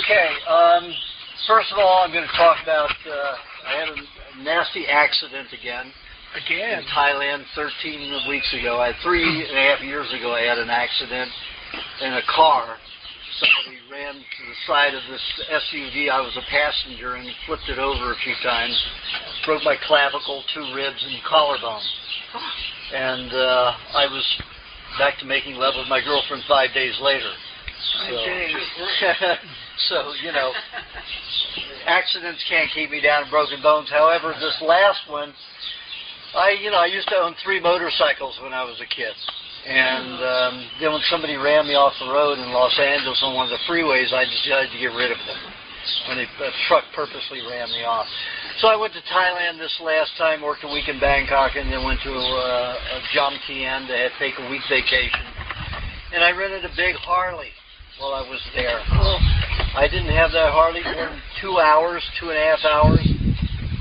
Okay, first of all, I'm going to talk about, I had a nasty accident again. In Thailand 13 weeks ago. 3.5 years ago, I had an accident in a car. Somebody ran to the side of this SUV. I was a passenger and flipped it over a few times. Broke my clavicle, 2 ribs, and collarbone. And I was back to making love with my girlfriend 5 days later. So, you know, accidents can't keep me down and broken bones. However, this last one, I used to own 3 motorcycles when I was a kid. And then when somebody ran me off the road in Los Angeles on one of the freeways, I decided to get rid of them. When a truck purposely ran me off. So I went to Thailand this last time, worked a week in Bangkok, and then went to Jomtien to take a week vacation. And I rented a big Harley while I was there. I didn't have that Harley for 2 hours, 2.5 hours,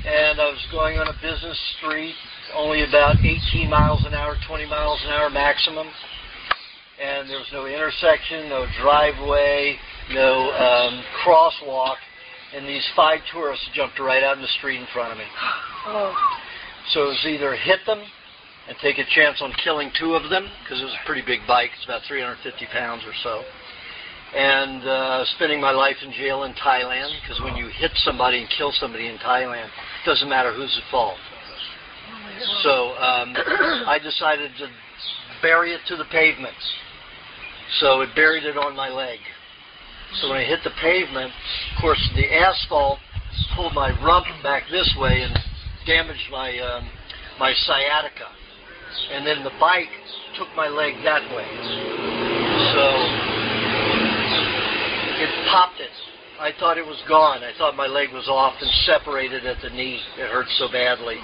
and I was going on a business street, only about 18 miles an hour, 20 miles an hour maximum, and there was no intersection, no driveway, no crosswalk, and these 5 tourists jumped right out in the street in front of me. So it was either hit them and take a chance on killing 2 of them, because it was a pretty big bike, it's about 350 pounds or so, and spending my life in jail in Thailand, because when you hit somebody and kill somebody in Thailand, it doesn't matter who's at fault. So I decided to bury it to the pavement. So it buried it on my leg. So when I hit the pavement, of course, the asphalt pulled my rump back this way and damaged my my sciatica. And then the bike took my leg that way. So it popped it. I thought it was gone. I thought my leg was off and separated at the knee. It hurt so badly.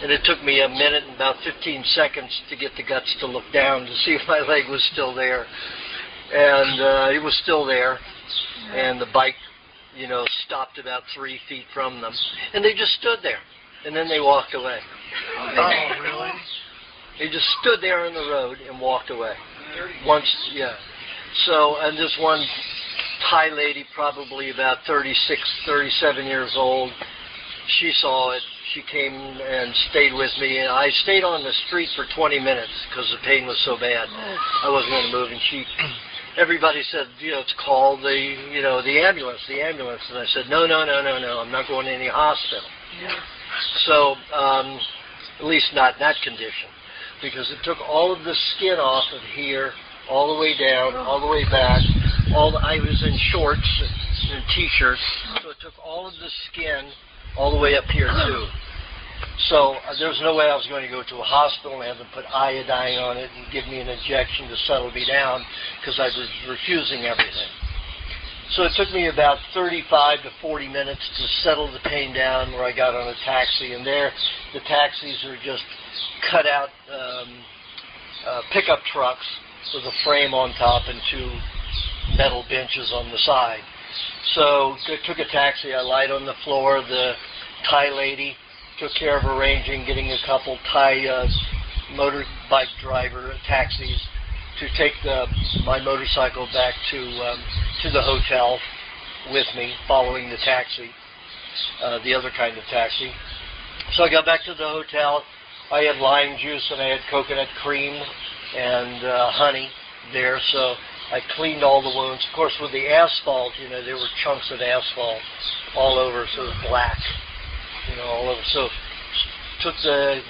And it took me a minute and about 15 seconds to get the guts to look down to see if my leg was still there. And it was still there. And the bike, you know, stopped about 3 feet from them. And they just stood there. And then they walked away. Oh, really? They just stood there in the road and walked away. Once, yeah. So, and this one Thai lady, probably about 36, 37 years old, she saw it. She came and stayed with me, and I stayed on the street for 20 minutes because the pain was so bad. I wasn't going to move, and everybody said, you know, it's called the ambulance. And I said, no, I'm not going to any hospital. So, at least not in that condition, because it took all of the skin off of here, all the way down, all the way back. I was in shorts and T-shirts, so it took all of the skin all the way up here too. So there was no way I was going to go to a hospital and have them put iodine on it and give me an injection to settle me down, because I was refusing everything. So it took me about 35 to 40 minutes to settle the pain down, where I got on a taxi, and there the taxis are just cut out pickup trucks with a frame on top and 2 metal benches on the side. So I took a taxi. I lied on the floor. The Thai lady took care of arranging, getting a couple Thai motorbike driver taxis to take my motorcycle back to the hotel with me, following the taxi, the other kind of taxi. So I got back to the hotel. I had lime juice and I had coconut cream and honey there, so I cleaned all the wounds. Of course, with the asphalt, you know, there were chunks of asphalt all over, so it was black, you know, all over. So took the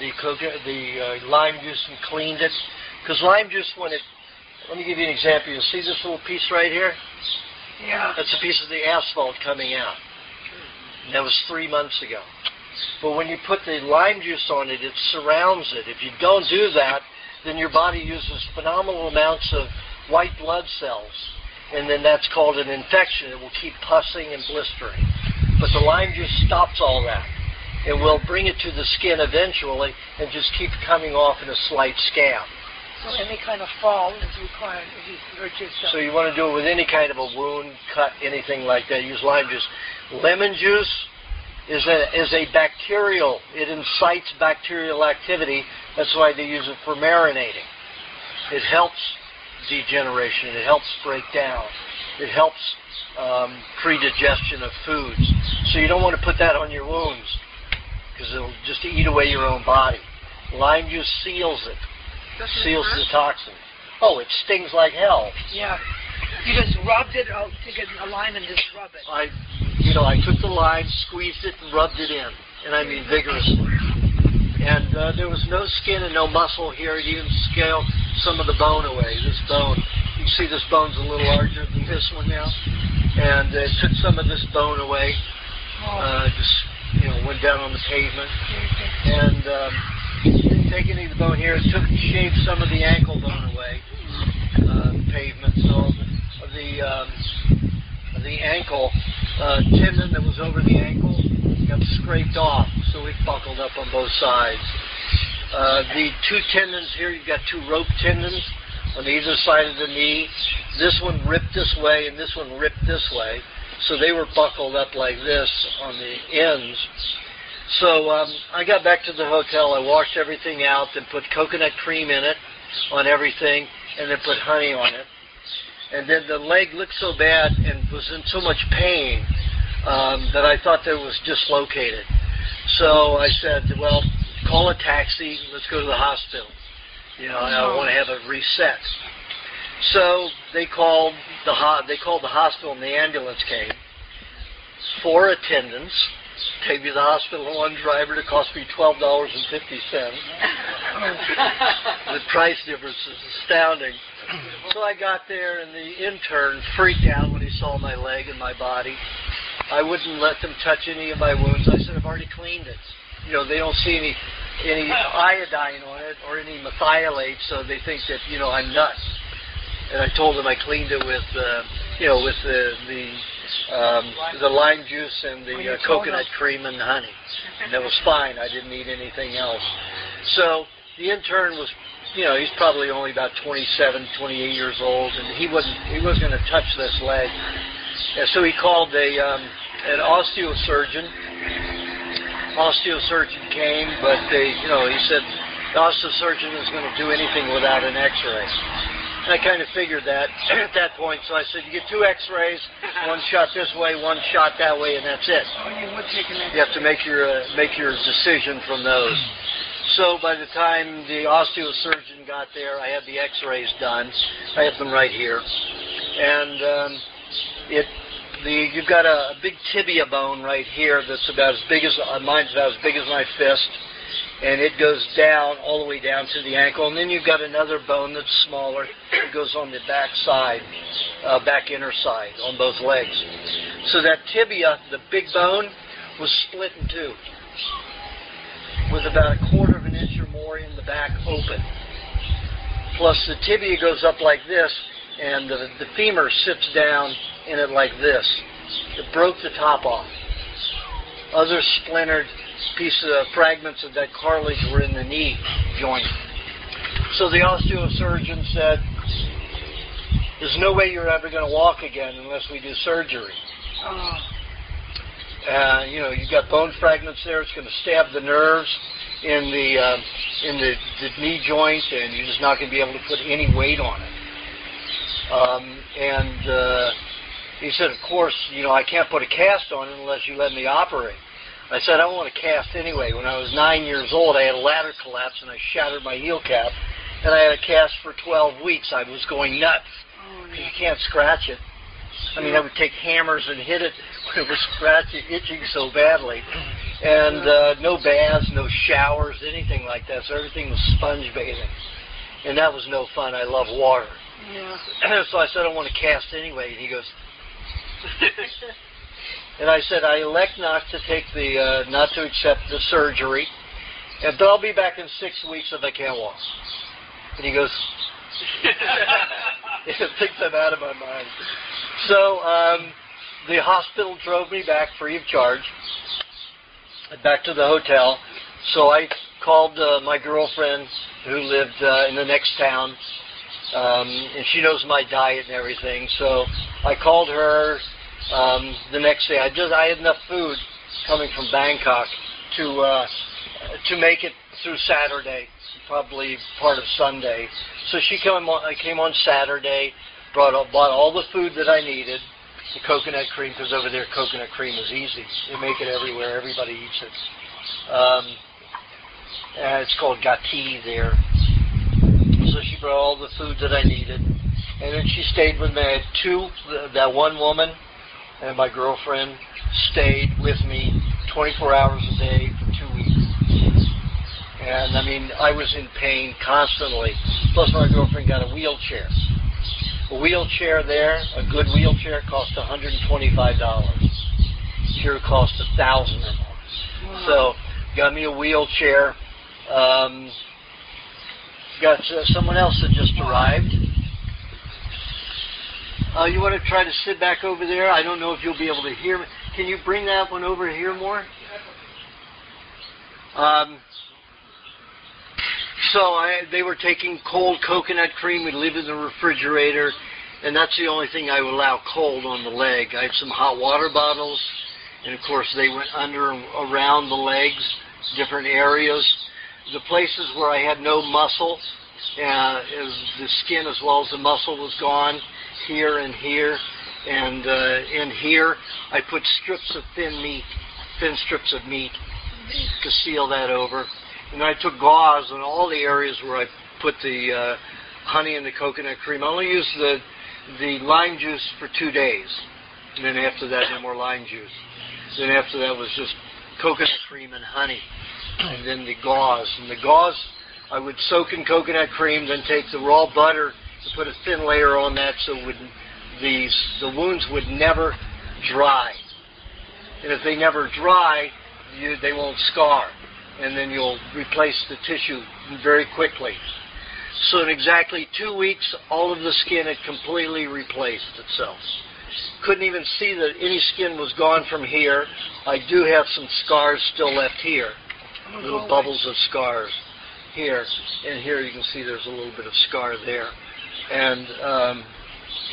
lime juice and cleaned it, because lime juice, let me give you an example. You see this little piece right here? Yeah. That's a piece of the asphalt coming out. And that was 3 months ago. But when you put the lime juice on it, it surrounds it. If you don't do that, then your body uses phenomenal amounts of white blood cells, and then that's called an infection. It will keep pussing and blistering. But the lime juice stops all that. It will bring it to the skin eventually and just keep coming off in a slight scab. So any kind of fall is required if you hurt yourself. So you want to do it with any kind of a wound, cut, anything like that. Use lime juice. Lemon juice is a bacterial. It incites bacterial activity. That's why they use it for marinating. It helps degeneration. It helps break down. it helps predigestion of foods. So you don't want to put that on your wounds because it'll just eat away your own body. Lime juice seals it, seals the toxin. Oh, it stings like hell. Yeah. You just rubbed it, take a lime and just rub it. I took the lime, squeezed it, and rubbed it in, and I mean vigorously. And there was no skin and no muscle here. It even scaled some of the bone away. This bone, you can see this bone's a little larger than this one now, and it took some of this bone away. Went down on the pavement, and didn't take any of the bone here. It shaved some of the ankle bone away, pavement, so the ankle tendon that was over the ankle got scraped off, so it buckled up on both sides. The two tendons here, you've got two rope tendons on either side of the knee. This one ripped this way and this one ripped this way, so they were buckled up like this on the ends. So I got back to the hotel, I washed everything out and put coconut cream in it on everything and then put honey on it. And then the leg looked so bad and was in so much pain that I thought that it was dislocated. So I said, well, call a taxi, let's go to the hospital. I want to have a reset. So they called the hospital and the ambulance came. 4 attendants. Take me to the hospital, one driver. It cost me $12.50. The price difference is astounding. So I got there, and the intern freaked out when he saw my leg and my body. I wouldn't let them touch any of my wounds. I said, I've already cleaned it. They don't see any iodine on it or any methylate, so they think that, I'm nuts. And I told them I cleaned it with the lime juice and the coconut cream and honey. And that was fine. I didn't need anything else. So the intern was, he's probably only about 27, 28 years old, and he wasn't going to touch this leg. And so he called an osteosurgeon. Osteosurgeon came, but he said the osteosurgeon is going to do anything without an X-ray. And I kind of figured that at that point, so I said, you get 2 X-rays, one shot this way, one shot that way, and that's it. You have to make your decision from those. So by the time the osteosurgeon got there, I had the X-rays done. I have them right here, and you've got a big tibia bone right here that's about as big as mine's about as big as my fist. And it goes down, all the way down to the ankle. And then you've got another bone that's smaller. It goes on the back side, back inner side, on both legs. So that tibia, the big bone, was split in 2, with about 1/4 of an inch or more in the back open. Plus the tibia goes up like this, and the femur sits down in it like this. It broke the top off. Other splintered fragments of that cartilage were in the knee joint. So the osteosurgeon said, there's no way you're ever going to walk again unless we do surgery. You've got bone fragments there. It's going to stab the nerves in the knee joint, and you're just not going to be able to put any weight on it. He said, of course, I can't put a cast on it unless you let me operate. I said, I want a cast anyway. When I was 9 years old, I had a ladder collapse, and I shattered my heel cap, and I had a cast for 12 weeks. I was going nuts, because you can't scratch it. I mean, I would take hammers and hit it when it was scratching, itching so badly. And no baths, no showers, anything like that, so everything was sponge bathing. And that was no fun. I love water. Yeah. So I said, I want a cast anyway, and he goes... And I said, I elect not to accept the surgery, but I'll be back in 6 weeks if I can't walk. And he goes, it thinks I'm out of my mind. So the hospital drove me back free of charge, back to the hotel. So I called my girlfriend who lived in the next town, and she knows my diet and everything. So I called her. The next day, I had enough food coming from Bangkok to make it through Saturday, probably part of Sunday. So she came on Saturday. bought all the food that I needed, the coconut cream, because over there coconut cream is easy. They make it everywhere. Everybody eats it. And it's called gati there. So she brought all the food that I needed. And then she stayed with me. I had that one woman and my girlfriend stayed with me 24 hours a day for 2 weeks. And, I mean, I was in pain constantly. Plus, my girlfriend got a wheelchair. A wheelchair there, a good wheelchair, cost $125. Here it costs $1,000 or more. So, got me a wheelchair. Got someone else that just arrived. You want to try to sit back over there? I don't know if you'll be able to hear me. Can you bring that one over here more? They were taking cold coconut cream. We'd leave it in the refrigerator, and that's the only thing I would allow cold on the leg. I had some hot water bottles, and of course they went under and around the legs, different areas. The places where I had no muscle, the skin as well as the muscle was gone, here and here, and in here I put strips of thin strips of meat to seal that over. And I took gauze on all the areas where I put the honey and the coconut cream. I only used the lime juice for 2 days. And then after that, no more lime juice. Then after that was just coconut cream and honey. And then the gauze. And the gauze, I would soak in coconut cream, then take the raw butter and put a thin layer on that so the wounds would never dry. And if they never dry, they won't scar. And then you'll replace the tissue very quickly. So in exactly 2 weeks, all of the skin had completely replaced itself. Couldn't even see that any skin was gone from here. I do have some scars still left here, little bubbles of scars here. And here you can see there's a little bit of scar there. And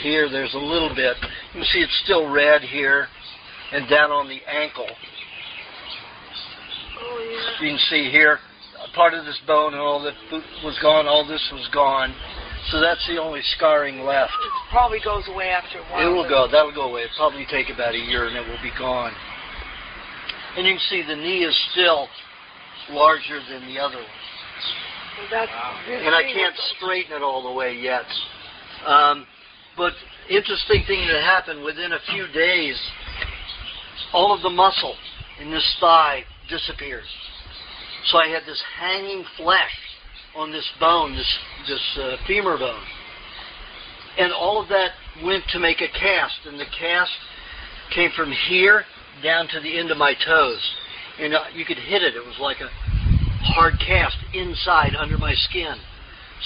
here there's a little bit. You can see it's still red here and down on the ankle. You can see here, part of this bone and all that was gone, all this was gone. So that's the only scarring left. It probably goes away after a while. It will go, that'll go away. It'll probably take about a year and it will be gone. And you can see the knee is still larger than the other one. Well, and I can't straighten it all the way yet. But interesting thing that happened, within a few days, all of the muscle in this thigh disappeared. So I had this hanging flesh on this bone, this femur bone. And all of that went to make a cast. And the cast came from here down to the end of my toes. And you could hit it. It was like a hard cast inside under my skin.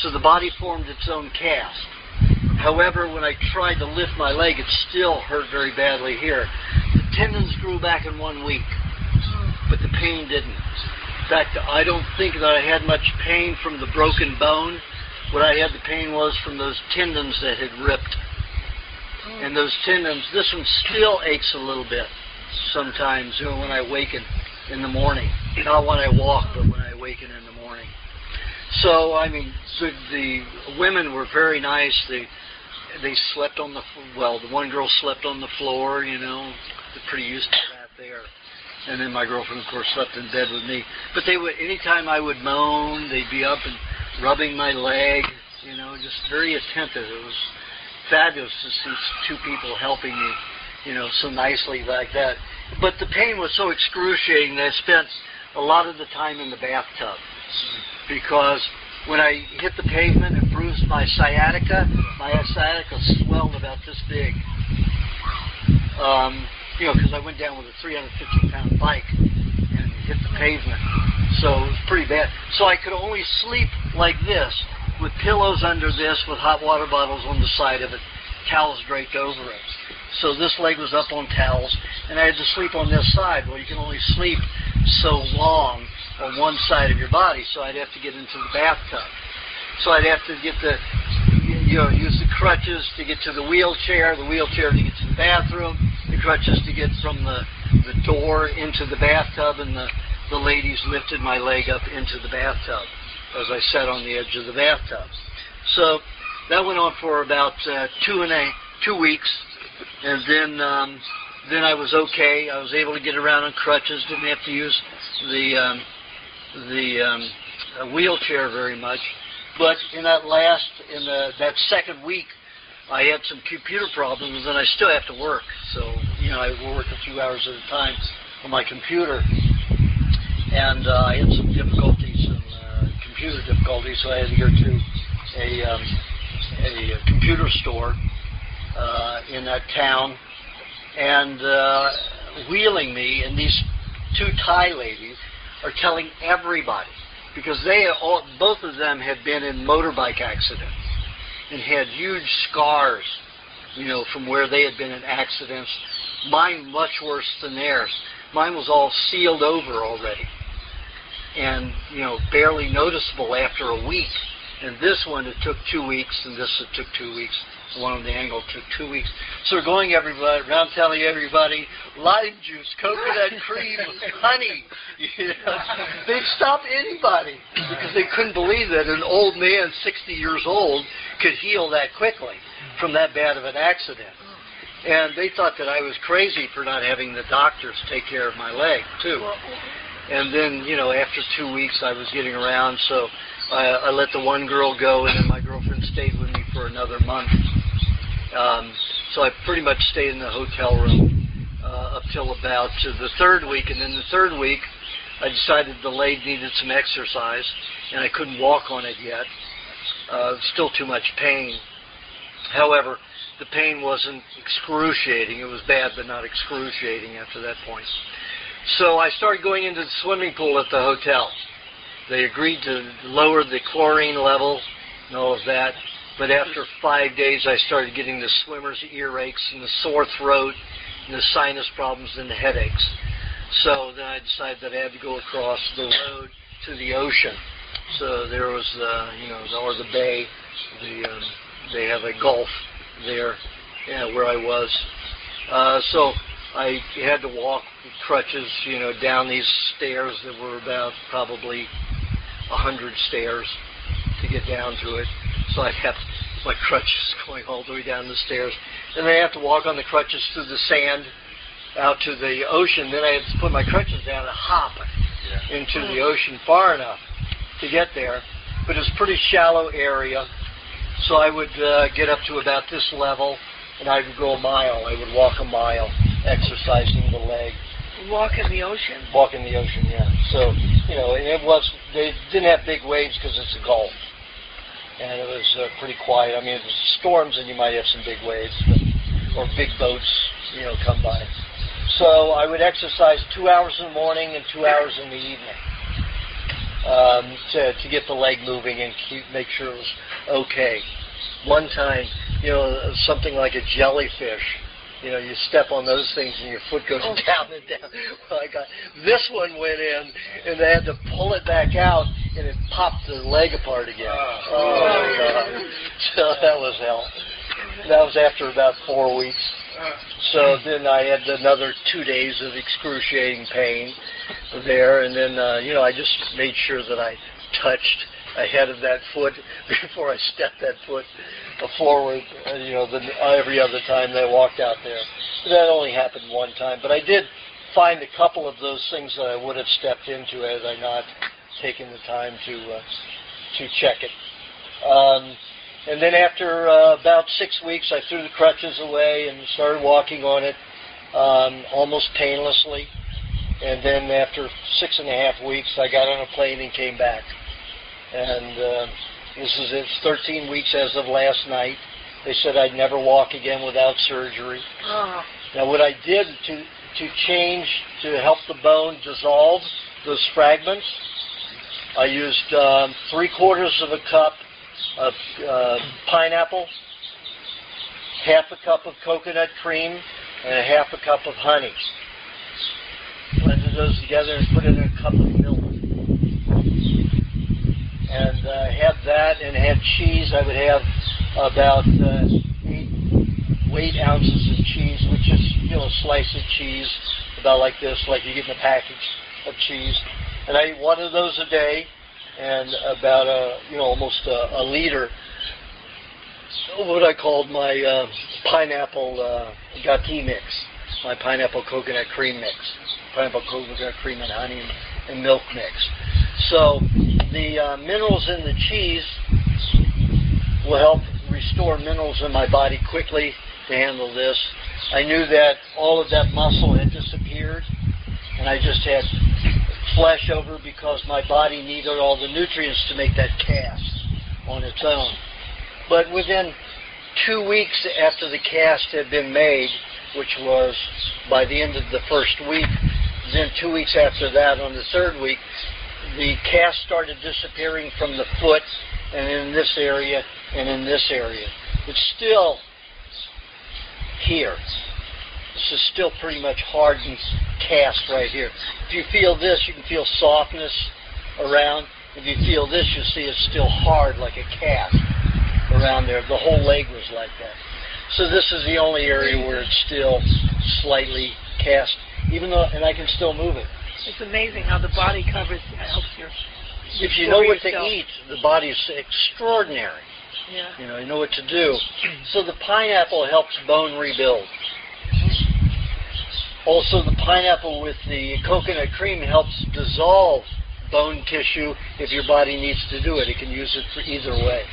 So the body formed its own cast. However, when I tried to lift my leg, it still hurt very badly here. The tendons grew back in 1 week, but the pain didn't. In fact, I don't think that I had much pain from the broken bone. What I had the pain was from those tendons that had ripped. And those tendons, this one still aches a little bit sometimes, when I awaken in the morning. Not when I walk, but when I awaken in the morning. So, I mean, the women were very nice. They slept on the one girl slept on the floor, they're pretty used to that there. And then my girlfriend, of course, slept in bed with me. But anytime I would moan, they'd be up and rubbing my leg, just very attentive. It was fabulous to see two people helping me, so nicely like that. But the pain was so excruciating that I spent a lot of the time in the bathtub. Because when I hit the pavement and bruised my sciatica swelled about this big. Because I went down with a 350-pound bike and hit the pavement. So it was pretty bad. So I could only sleep like this, with pillows under this, with hot water bottles on the side of it, towels draped over it. So this leg was up on towels, and I had to sleep on this side. Well, you can only sleep so long on one side of your body, so I'd have to get into the bathtub. So I'd have to get use the crutches to get to the wheelchair to get to the bathroom, the crutches to get from the door into the bathtub, and the ladies lifted my leg up into the bathtub as I sat on the edge of the bathtub. So that went on for about 2 weeks, and then I was okay. I was able to get around on crutches. Didn't have to use the wheelchair very much. But in that second week, I had some computer problems, and I still have to work. So, I work a few hours at a time on my computer. And I had some difficulties, computer difficulties, so I had to go to a computer store in that town, and wheeling me, and these two Thai ladies are telling everybody, because both of them had been in motorbike accidents and had huge scars, from where they had been in accidents. Mine much worse than theirs. Mine was all sealed over already, and barely noticeable after a week. And this one, it took 2 weeks, and this, it took 2 weeks. The one on the angle took 2 weeks. So we're going around telling everybody, lime juice, coconut cream, honey. They'd stop anybody because they couldn't believe that an old man, 60 years old, could heal that quickly from that bad of an accident. And they thought that I was crazy for not having the doctors take care of my leg, too. And then, after 2 weeks, I was getting around, so I let the one girl go, and then my girlfriend stayed with me for another month. So I pretty much stayed in the hotel room up till about the third week, and then the third week, I decided the leg needed some exercise, and I couldn't walk on it yet. Still too much pain. However, the pain wasn't excruciating. It was bad, but not excruciating after that point. So I started going into the swimming pool at the hotel. They agreed to lower the chlorine level and all of that. But after 5 days, I started getting the swimmer's earaches and the sore throat and the sinus problems and the headaches. So then I decided that I had to go across the road to the ocean. So there was, or the bay. They have a gulf there, where I was. So I had to walk with crutches, down these stairs that were about probably 100 stairs to get down to it. So I'd have my crutches going all the way down the stairs. And then I have to walk on the crutches through the sand out to the ocean. Then I had to put my crutches down and hop into the ocean far enough to get there. But it's a pretty shallow area. So I would get up to about this level, and I would go a mile. I would walk a mile, exercising the leg. Walk in the ocean? Walk in the ocean, yeah. So, and they didn't have big waves because it's a gulf. And it was pretty quiet. I mean, if it was storms, and you might have some big waves, or big boats, come by. So I would exercise 2 hours in the morning and 2 hours in the evening to get the leg moving and make sure it was okay. One time, something like a jellyfish, you step on those things and your foot goes down and down. Well, this one went in, and they had to pull it back out, and it popped the leg apart again. Oh my God. So that was hell. That was after about 4 weeks. So then I had another 2 days of excruciating pain there, and then, I just made sure that I touched ahead of that foot before I stepped that foot forward, every other time they walked out there. That only happened one time, but I did find a couple of those things that I would have stepped into had I not taken the time to check it. And then after about 6 weeks, I threw the crutches away and started walking on it almost painlessly. And then after 6.5 weeks, I got on a plane and came back. And it's 13 weeks as of last night. They said I'd never walk again without surgery. Oh. Now, what I did to change, to help the bone dissolve those fragments, I used 3/4 of a cup of pineapple, half a cup of coconut cream, and a half a cup of honey. Blended those together and put it in a cup of milk. And had that and had cheese. I would have about 8 ounces of cheese, which is, a slice of cheese about like this, like you get in a package of cheese. And I ate one of those a day, and about almost a liter what I called my pineapple gâteau mix, my pineapple coconut cream mix, pineapple coconut cream and honey and milk mix. So the minerals in the cheese will help restore minerals in my body quickly to handle this. I knew that all of that muscle had disappeared, and I just had flesh over because my body needed all the nutrients to make that cast on its own. But within 2 weeks after the cast had been made, which was by the end of the first week, then 2 weeks after that, on the third week, the cast started disappearing from the foot and in this area and in this area. It's still here. This is still pretty much hardened cast right here. If you feel this, you can feel softness around. If you feel this, you see it's still hard like a cast around there. The whole leg was like that. So this is the only area where it's still slightly cast, even though, and I can still move it. It's amazing how the body covers helps you. If you know what to eat, the body is extraordinary. Yeah. You know what to do. So the pineapple helps bone rebuild. Also, the pineapple with the coconut cream helps dissolve bone tissue if your body needs to do it. It can use it for either way.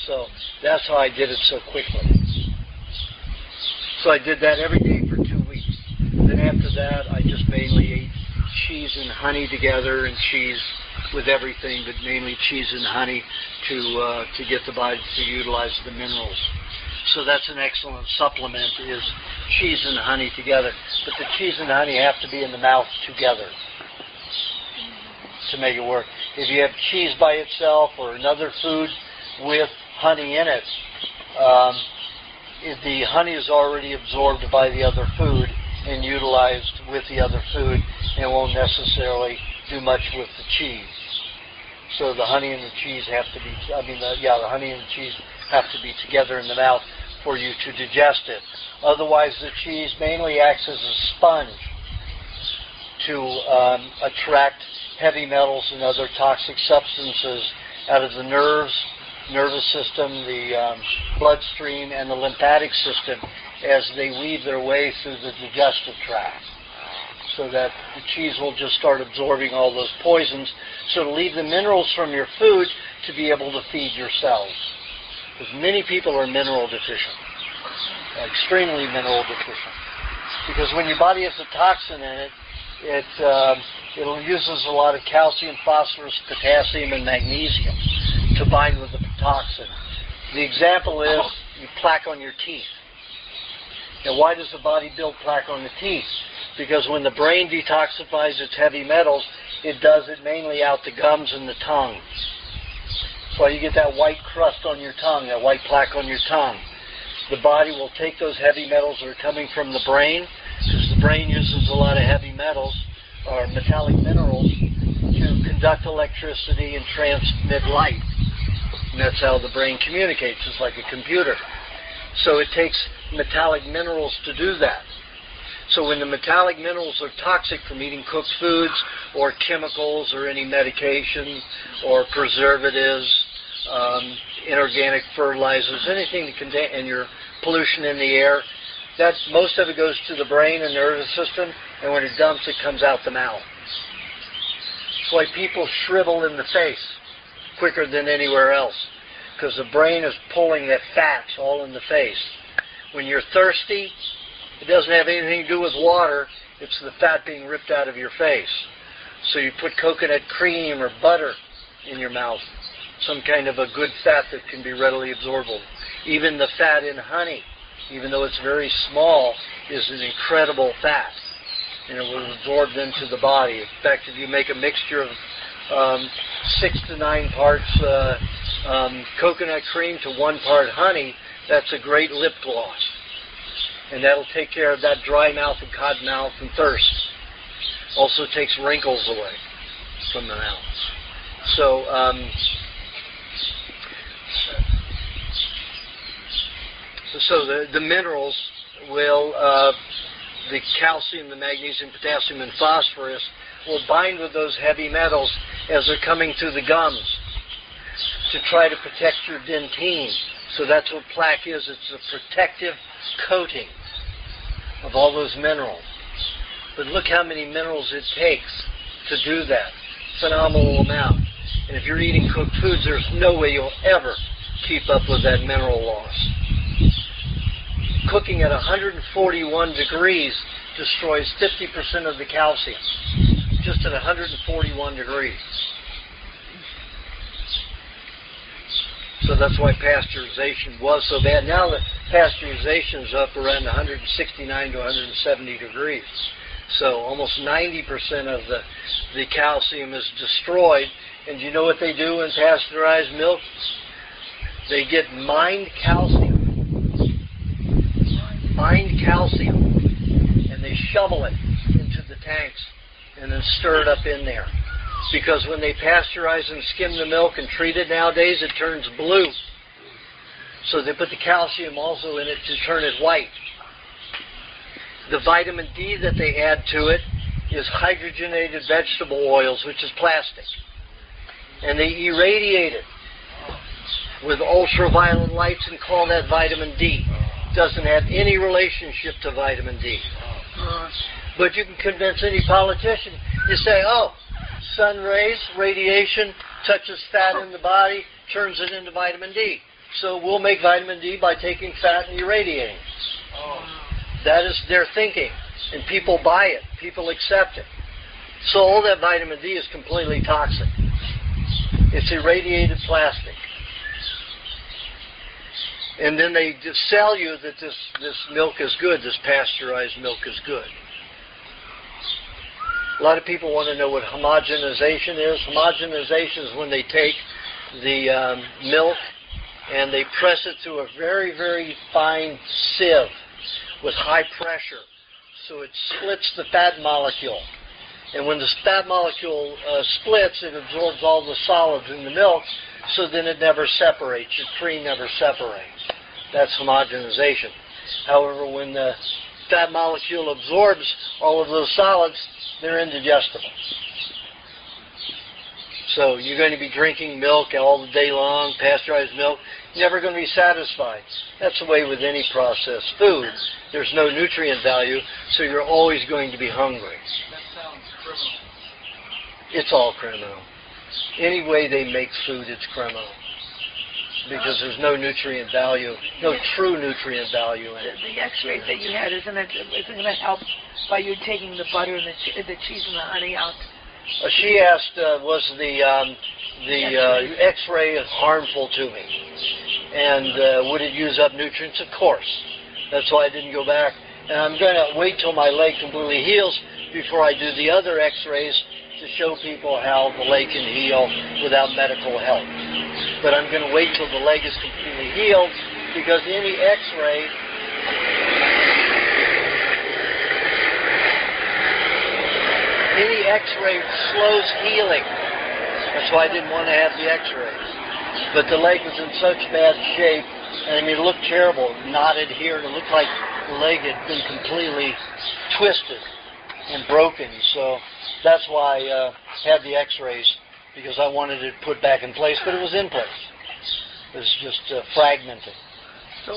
So that's how I did it so quickly. So I did that every day for 2 weeks. Then after that, I just mainly ate cheese and honey together, and cheese with everything, but mainly cheese and honey to get the body to utilize the minerals. So that's an excellent supplement, is cheese and honey together. But the cheese and honey have to be in the mouth together to make it work. If you have cheese by itself or another food with honey in it, if the honey is already absorbed by the other food and utilized with the other food, and it won't necessarily do much with the cheese. So the honey and the cheese have to be, the honey and the cheese have to be together in the mouth for you to digest it. Otherwise, the cheese mainly acts as a sponge to attract heavy metals and other toxic substances out of the nervous system, the bloodstream, and the lymphatic system as they weave their way through the digestive tract. So that the cheese will just start absorbing all those poisons, so to leave the minerals from your food to be able to feed your cells. Because many people are mineral deficient, extremely mineral deficient. Because when your body has a toxin in it, it uses a lot of calcium, phosphorus, potassium, and magnesium to bind with the toxin. The example is plaque on your teeth. Now, why does the body build plaque on the teeth? Because when the brain detoxifies its heavy metals, it does it mainly out the gums and the tongue. That's why you get that white crust on your tongue, that white plaque on your tongue. The body will take those heavy metals that are coming from the brain, because the brain uses a lot of heavy metals, or metallic minerals, to conduct electricity and transmit light. And that's how the brain communicates. It's like a computer. So it takes metallic minerals to do that. So when the metallic minerals are toxic from eating cooked foods or chemicals or any medication or preservatives, inorganic fertilizers, anything that contain, and your pollution in the air, that most of it goes to the brain and nervous system, and when it dumps, it comes out the mouth. That's why people shrivel in the face quicker than anywhere else, because the brain is pulling that fats all in the face. When you're thirsty, it doesn't have anything to do with water. It's the fat being ripped out of your face. So you put coconut cream or butter in your mouth, some kind of a good fat that can be readily absorbable. Even the fat in honey, even though it's very small, is an incredible fat. And it will absorb into the body. In fact, if you make a mixture of 6 to 9 parts coconut cream to 1 part honey, that's a great lip gloss. And that'll take care of that dry mouth and cotton mouth and thirst. Also takes wrinkles away from the mouth. So, the minerals will, the calcium, the magnesium, potassium, and phosphorus will bind with those heavy metals as they're coming through the gums to try to protect your dentine So that's what plaque is. It's a protective coating of all those minerals. But look how many minerals it takes to do that. Phenomenal amount. And if you're eating cooked foods, there's no way you'll ever keep up with that mineral loss. Cooking at 141 degrees destroys 50% of the calcium, just at 141 degrees. So that's why pasteurization was so bad. Now the pasteurization is up around 169 to 170 degrees. So almost 90% of the calcium is destroyed. And you know what they do in pasteurized milk? They get mined calcium, and they shovel it into the tanks and then stir it up in there. Because when they pasteurize and skim the milk and treat it nowadays, it turns blue. So they put the calcium also in it to turn it white. The vitamin D that they add to it is hydrogenated vegetable oils, which is plastic. And they irradiate it with ultraviolet lights and call that vitamin D. Doesn't have any relationship to vitamin D. But you can convince any politician. You say, oh, sun rays, radiation, touches fat in the body, turns it into vitamin D. So we'll make vitamin D by taking fat and irradiating it. That is their thinking. And people buy it. People accept it. So all that vitamin D is completely toxic. It's irradiated plastic. And then they just sell you that this milk is good, this pasteurized milk is good. A lot of people want to know what homogenization is. Homogenization is when they take the milk and they press it through a very, very fine sieve with high pressure. So it splits the fat molecule. And when the fat molecule splits, it absorbs all the solids in the milk, so then it never separates. The cream never separates. That's homogenization. However, when the fat molecule absorbs all of those solids, they're indigestible. So you're going to be drinking milk all the day long, pasteurized milk, never going to be satisfied. That's the way with any processed food. There's no nutrient value, so you're always going to be hungry. That sounds criminal. It's all criminal. Any way they make food, it's criminal. Because there's no nutrient value, no true nutrient value in it. The X-ray that you had, isn't going to help by you taking the butter and the cheese and the honey out? She asked, was the X-ray harmful to me? And would it use up nutrients? Of course. That's why I didn't go back. And I'm going to wait till my leg completely heals before I do the other X-rays to show people how the leg can heal without medical help. But I'm going to wait till the leg is completely healed, because any X-ray slows healing. That's why I didn't want to have the X-rays. But the leg was in such bad shape, and I mean, it looked terrible, knotted here, and it looked like the leg had been completely twisted and broken. So that's why I had the X-rays, because I wanted it put back in place, but it was in place. It was just fragmented. So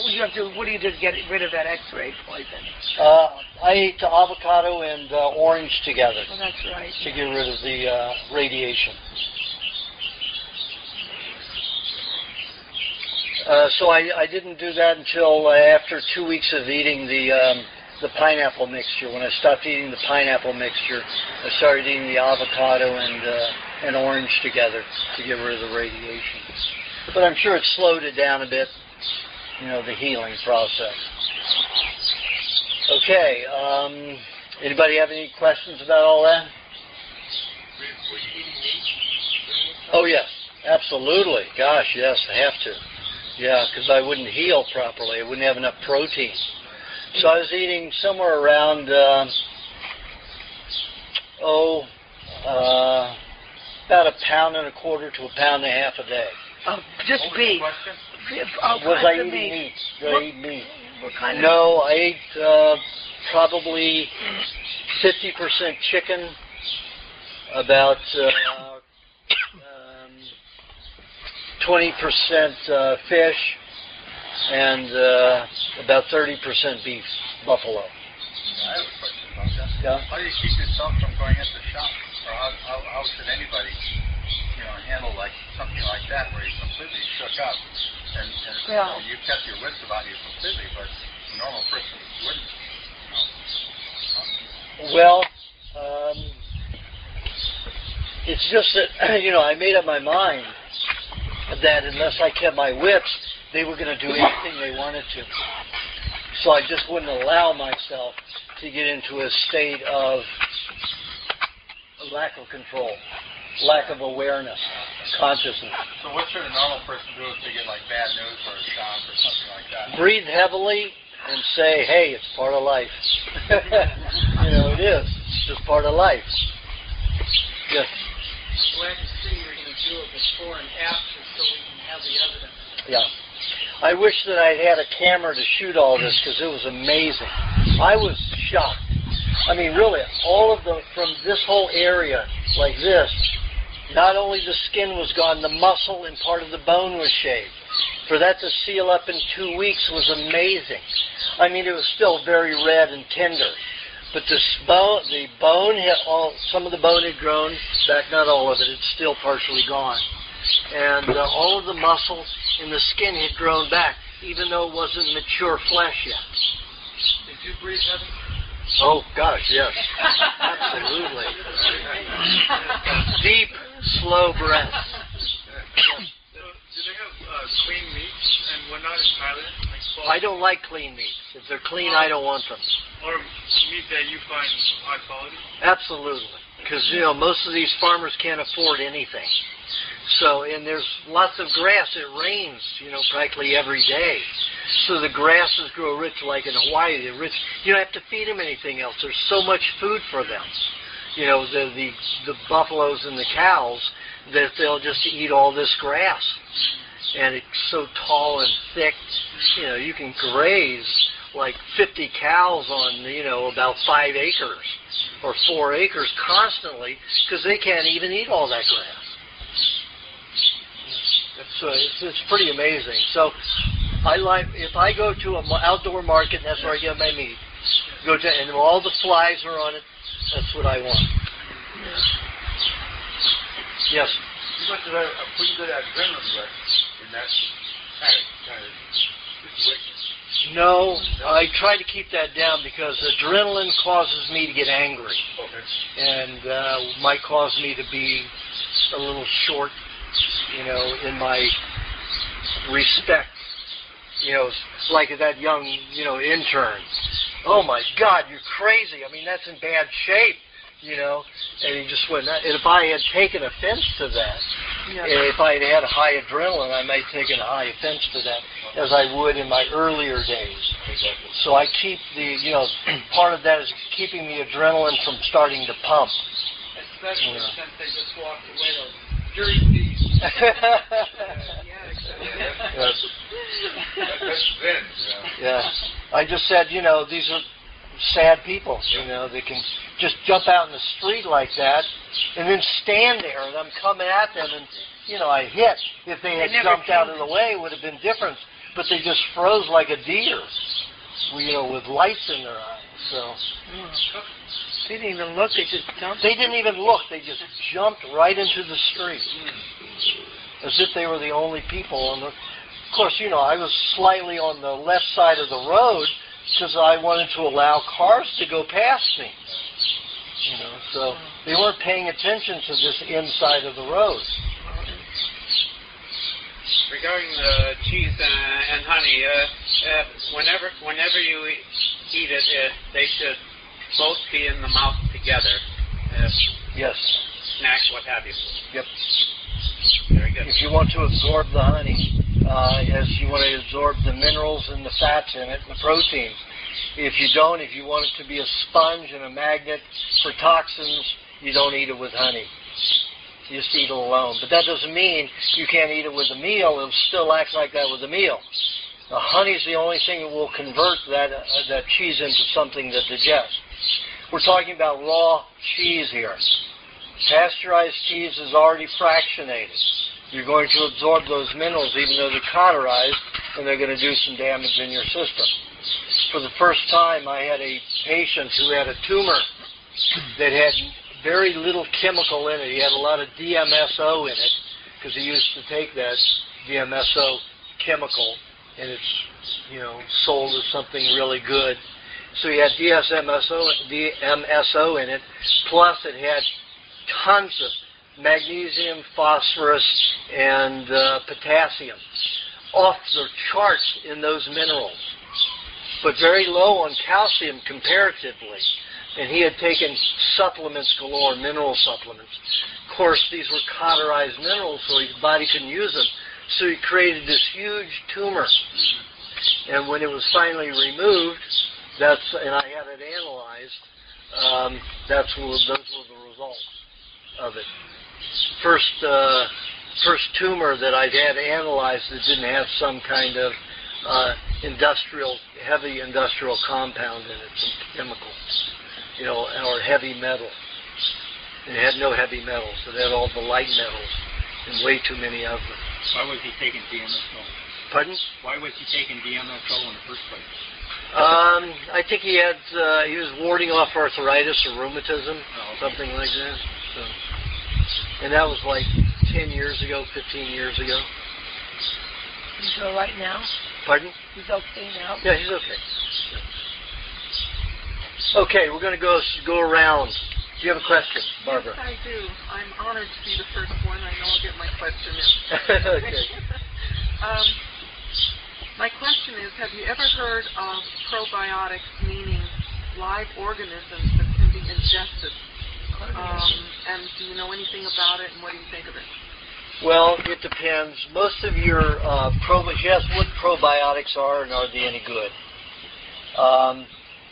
what do you do to get rid of that X-ray poison? I ate the avocado and orange together. Oh, that's right. To get rid of the radiation. So I didn't do that until after 2 weeks of eating the pineapple mixture. When I stopped eating the pineapple mixture, I started eating the avocado and orange together to get rid of the radiation. But I'm sure it slowed it down a bit, the healing process. Okay, anybody have any questions about all that? Were you eating meat? Oh, yes, absolutely. Gosh, yes, I have to. Yeah, because I wouldn't heal properly. I wouldn't have enough protein. So I was eating somewhere around, about 1.25 pounds to 1.5 pounds a day. Just beef. Was I eating meat? Did I eat meat? What kind of? No, I ate probably 50% chicken, about 20% fish, and about 30% beef buffalo. I have a question about that. Yeah. How do you keep yourself from going into shock? Or how should anybody, handle like something like that where you're completely shook up and you kept your wits about you completely, but a normal person wouldn't. Well, it's just that, I made up my mind that unless I kept my wits, they were going to do anything they wanted to. So I just wouldn't allow myself to get into a state of lack of control, lack of awareness, consciousness. So what should a normal person do if they get like bad news or a shock or something like that? Breathe heavily and say, hey, it's part of life. It is. It's just part of life. Yes. I'm glad to see you're going to do it before and after so we can have the evidence. Yeah. I wish that I'd had a camera to shoot all this because it was amazing. I was shocked. I mean, really, from this whole area like this, not only the skin was gone, the muscle and part of the bone was shaved. For that to seal up in 2 weeks was amazing. I mean, it was still very red and tender. But the bone had some of the bone had grown back, not all of it. It's still partially gone. And all of the muscle and the skin had grown back, even though it wasn't mature flesh yet. Did you breathe heavy? Oh, gosh, yes. Absolutely. Deep, slow breaths. Do they have clean meats and whatnot in Thailand? I don't like clean meats. If they're clean, I don't want them. Or meat that you find high quality? Absolutely. Because, most of these farmers can't afford anything. So, and there's lots of grass. It rains, practically every day. So the grasses grow rich, like in Hawaii. They're rich. You don't have to feed them anything else. There's so much food for them. The buffaloes and the cows, that they'll just eat all this grass. And it's so tall and thick, you can graze like 50 cows on, about 5 acres or 4 acres constantly because they can't even eat all that grass. It's pretty amazing. So if I go to an outdoor market, and that's where I get my meat, and all the flies are on it, that's what I want. Yes? You must have had a pretty good adrenaline rush in that kind of situation. No, I try to keep that down because adrenaline causes me to get angry. Okay. And might cause me to be a little short, in my respect. Like that young, intern. Oh my God, you're crazy. I mean, that's in bad shape, And he just went. And if I had taken offense to that, if I had had a high adrenaline, I might have taken a high offense to that, as I would in my earlier days. Exactly. So I keep part of that is keeping the adrenaline from starting to pump. Especially since they just walked away those dirty thieves. Yeah. I just said, these are sad people, they can just jump out in the street like that and then stand there and I'm coming at them and, I hit. If they had jumped out of the way, it would have been different. But they just froze like a deer, with lights in their eyes. So They didn't even look, they just jumped. They didn't even look, they just jumped right into the street. As if they were the only people on the... Of course, I was slightly on the left side of the road because I wanted to allow cars to go past me. So they weren't paying attention to this inside of the road. Regarding the cheese and honey, whenever you eat it, they should both be in the mouth together. Yes. Snack, what have you. Yep. Very good. If you want to absorb the honey, as you want to absorb the minerals and the fats in it, and the proteins. If you don't, if you want it to be a sponge and a magnet for toxins, you don't eat it with honey. You just eat it alone. But that doesn't mean you can't eat it with a meal. It'll still act like that with a meal. Honey is the only thing that will convert that cheese into something that digests. We're talking about raw cheese here. Pasteurized cheese is already fractionated. You're going to absorb those minerals even though they're cauterized, and they're going to do some damage in your system. For the first time, I had a patient who had a tumor that had very little chemical in it. He had a lot of DMSO in it because he used to take that DMSO chemical, and it's, you know, sold as something really good. So he had DMSO in it, plus it had tons of magnesium, phosphorus, and potassium, off the charts in those minerals, but very low on calcium comparatively. And he had taken supplements galore, mineral supplements. Of course, these were cauterized minerals, so his body couldn't use them. So he created this huge tumor. And when it was finally removed, and I had it analyzed, those were the results of it. First tumor that I'd had analyzed that didn't have some kind of heavy industrial compound in it, some chemical, you know, or heavy metal. And it had no heavy metals. It had all the light metals, and way too many of them. Why was he taking DMSO? Pardon? Why was he taking DMSO in the first place? I think he was warding off arthritis or rheumatism, something like that. So, and that was like 10 years ago, 15 years ago. He's all right now? Pardon? He's okay now? Yeah, he's okay. Yeah. Okay, we're going to go around. Do you have a question, Barbara? Yes, I do. I'm honored to be the first one. I know I'll get my question in. Okay. My question is, have you ever heard of probiotics, meaning live organisms that can be ingested? And do you know anything about it, and what do you think of it? Well, it depends. Most of your she asked what probiotics are and are they any good.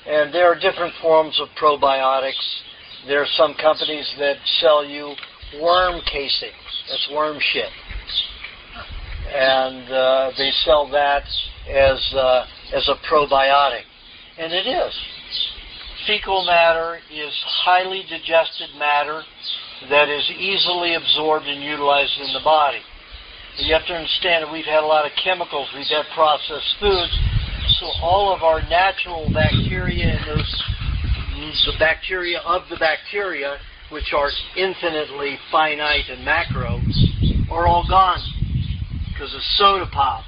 And there are different forms of probiotics. There are some companies that sell you worm casings. That's worm shit. And they sell that as a probiotic. And it is. Fecal matter is highly digested matter that is easily absorbed and utilized in the body. You have to understand that we've had a lot of chemicals, we've had processed foods, so all of our natural bacteria and the bacteria of the bacteria, which are infinitely finite and macro, are all gone because of soda pop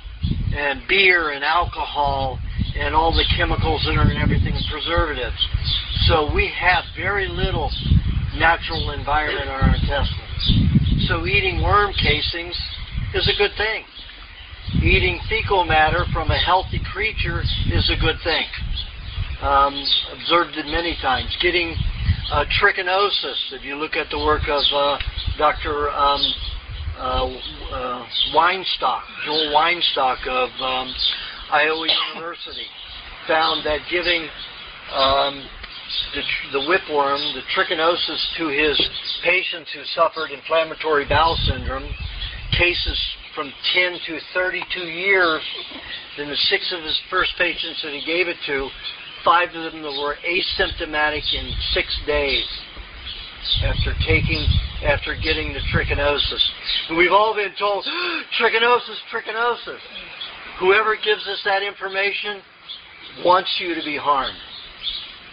and beer and alcohol and all the chemicals that are in everything, preservatives. So we have very little natural environment in our intestines. So eating worm casings is a good thing. Eating fecal matter from a healthy creature is a good thing. Observed it many times. Getting trichinosis, if you look at the work of Dr. Weinstock, Joel Weinstock of Iowa University, found that giving the whipworm, the trichinosis, to his patients who suffered inflammatory bowel syndrome, cases from 10 to 32 years, then the 6 of his first patients that he gave it to, 5 of them that were asymptomatic in 6 days after getting the trichinosis. And we've all been told, trichinosis, trichinosis. Whoever gives us that information wants you to be harmed.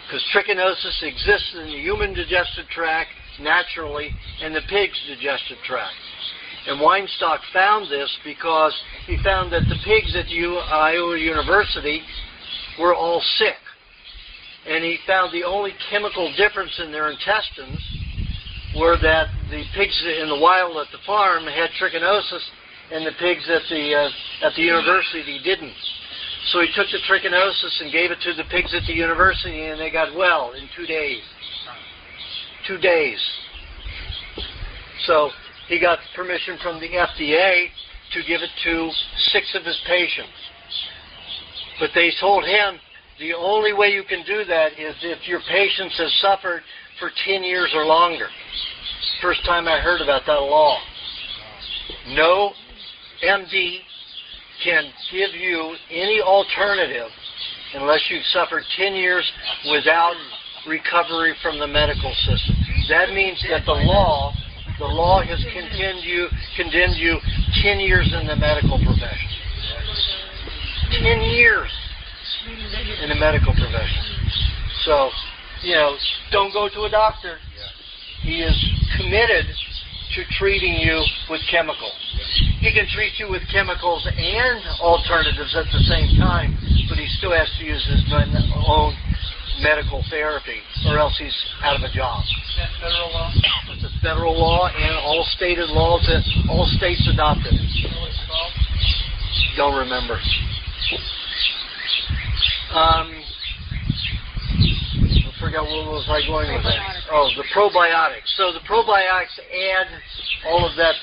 Because trichinosis exists in the human digestive tract naturally and the pig's digestive tract. And Weinstock found this because he found that the pigs at Iowa University were all sick. And he found the only chemical difference in their intestines were that the pigs in the wild at the farm had trichinosis and the pigs at the university didn't. So he took the trichinosis and gave it to the pigs at the university, and they got well in 2 days. 2 days. So he got permission from the FDA to give it to 6 of his patients. But they told him the only way you can do that is if your patients have suffered for 10 years or longer. First time I heard about that law. No MD can give you any alternative unless you've suffered 10 years without recovery from the medical system. That means that the law has condemned you 10 years in the medical profession. in years in the medical profession. So, don't go to a doctor. He is committed to treating you with chemicals. He can treat you with chemicals and alternatives at the same time, but he still has to use his own medical therapy, or else he's out of a job. Is that federal law? It's a federal law, and all stated laws that all states adopted it. You know what it's called? Don't remember. I forgot what was I going with that. Oh, the probiotics. So the probiotics add all of that,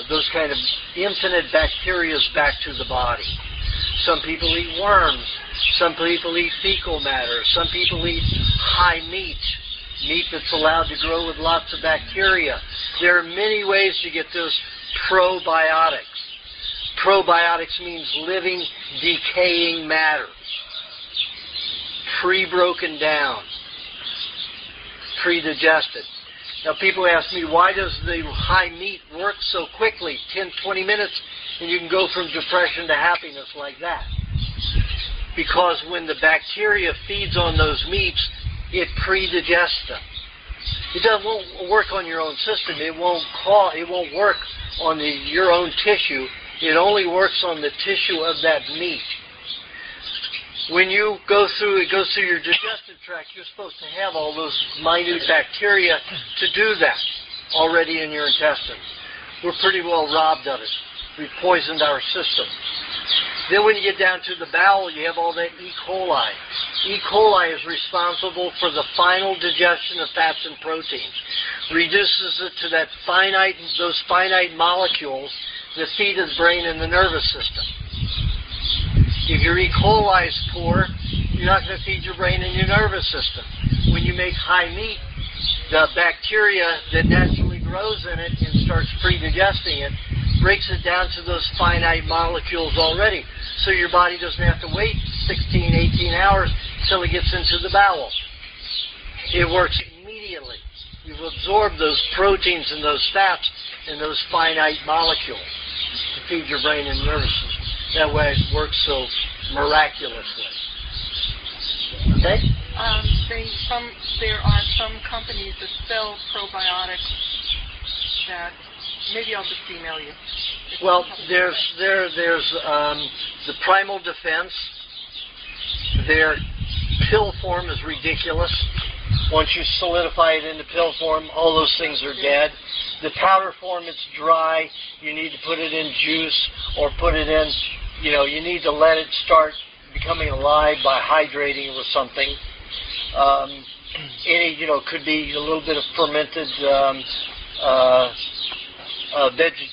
those kind of infinite bacteria back to the body. Some people eat worms. Some people eat fecal matter. Some people eat high meat that's allowed to grow with lots of bacteria. There are many ways to get those probiotics. Probiotics means living, decaying matter. Pre-broken down. Pre-digested. Now people ask me, why does the high meat work so quickly, 10, 20 minutes, and you can go from depression to happiness like that? Because when the bacteria feeds on those meats, it pre-digests them. It won't work on your own system. It won't work on your own tissue. It only works on the tissue of that meat. When you go through, it goes through your digestive tract, you're supposed to have all those minute bacteria to do that already in your intestines. We're pretty well robbed of it. We've poisoned our system. Then when you get down to the bowel, you have all that E. coli. E. coli is responsible for the final digestion of fats and proteins. Reduces it to those finite molecules that feed the brain and the nervous system. If your E. coli is poor, you're not going to feed your brain and your nervous system. When you make high meat, the bacteria that naturally grows in it and starts pre-digesting it breaks it down to those finite molecules already. So your body doesn't have to wait 16, 18 hours until it gets into the bowel. It works immediately. You've absorbed those proteins and those fats and those finite molecules to feed your brain and nervous system. That way it works so miraculously. Okay? There are some companies that sell probiotics that maybe I'll just email you. Well, there's the Primal Defense. Their pill form is ridiculous. Once you solidify it into pill form, all those things are dead. The powder form, it's dry. You need to put it in juice or put it in, you need to let it start becoming alive by hydrating it with something. Could be a little bit of fermented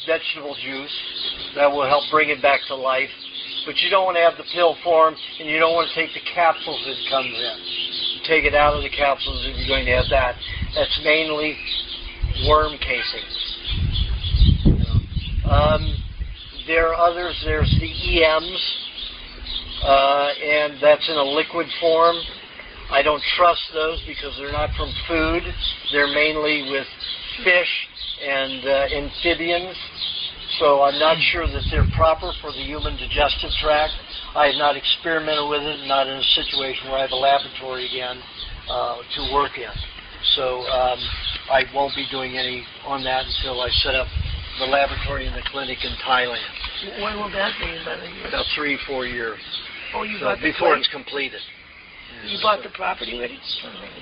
vegetable juice that will help bring it back to life. But you don't want to have the pill form, and you don't want to take the capsules that it comes in. You take it out of the capsules if you're going to have that. That's mainly worm casings. There are others. There's the EMs, and that's in a liquid form. I don't trust those because they're not from food. They're mainly with fish and amphibians. So I'm not sure that they're proper for the human digestive tract. I have not experimented with it, not in a situation where I have a laboratory again to work in. So I won't be doing any on that until I set up the laboratory in the clinic in Thailand. When will that be? About 3-4 years. Oh, you bought the before place? It's completed. You bought the property already?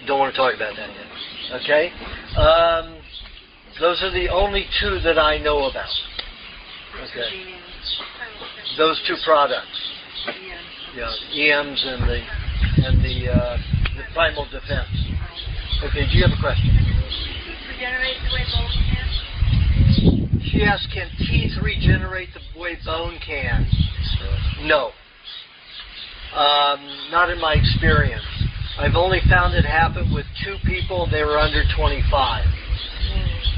Don't want to talk about that yet. Okay? Those are the only two that I know about. Okay. Those two products. Yeah, EMs and the Primal Defense. Okay, do you have a question? Regenerate the way bone can? She asked, can teeth regenerate the way bone can? No. Not in my experience. I've only found it happen with 2 people. They were under 25.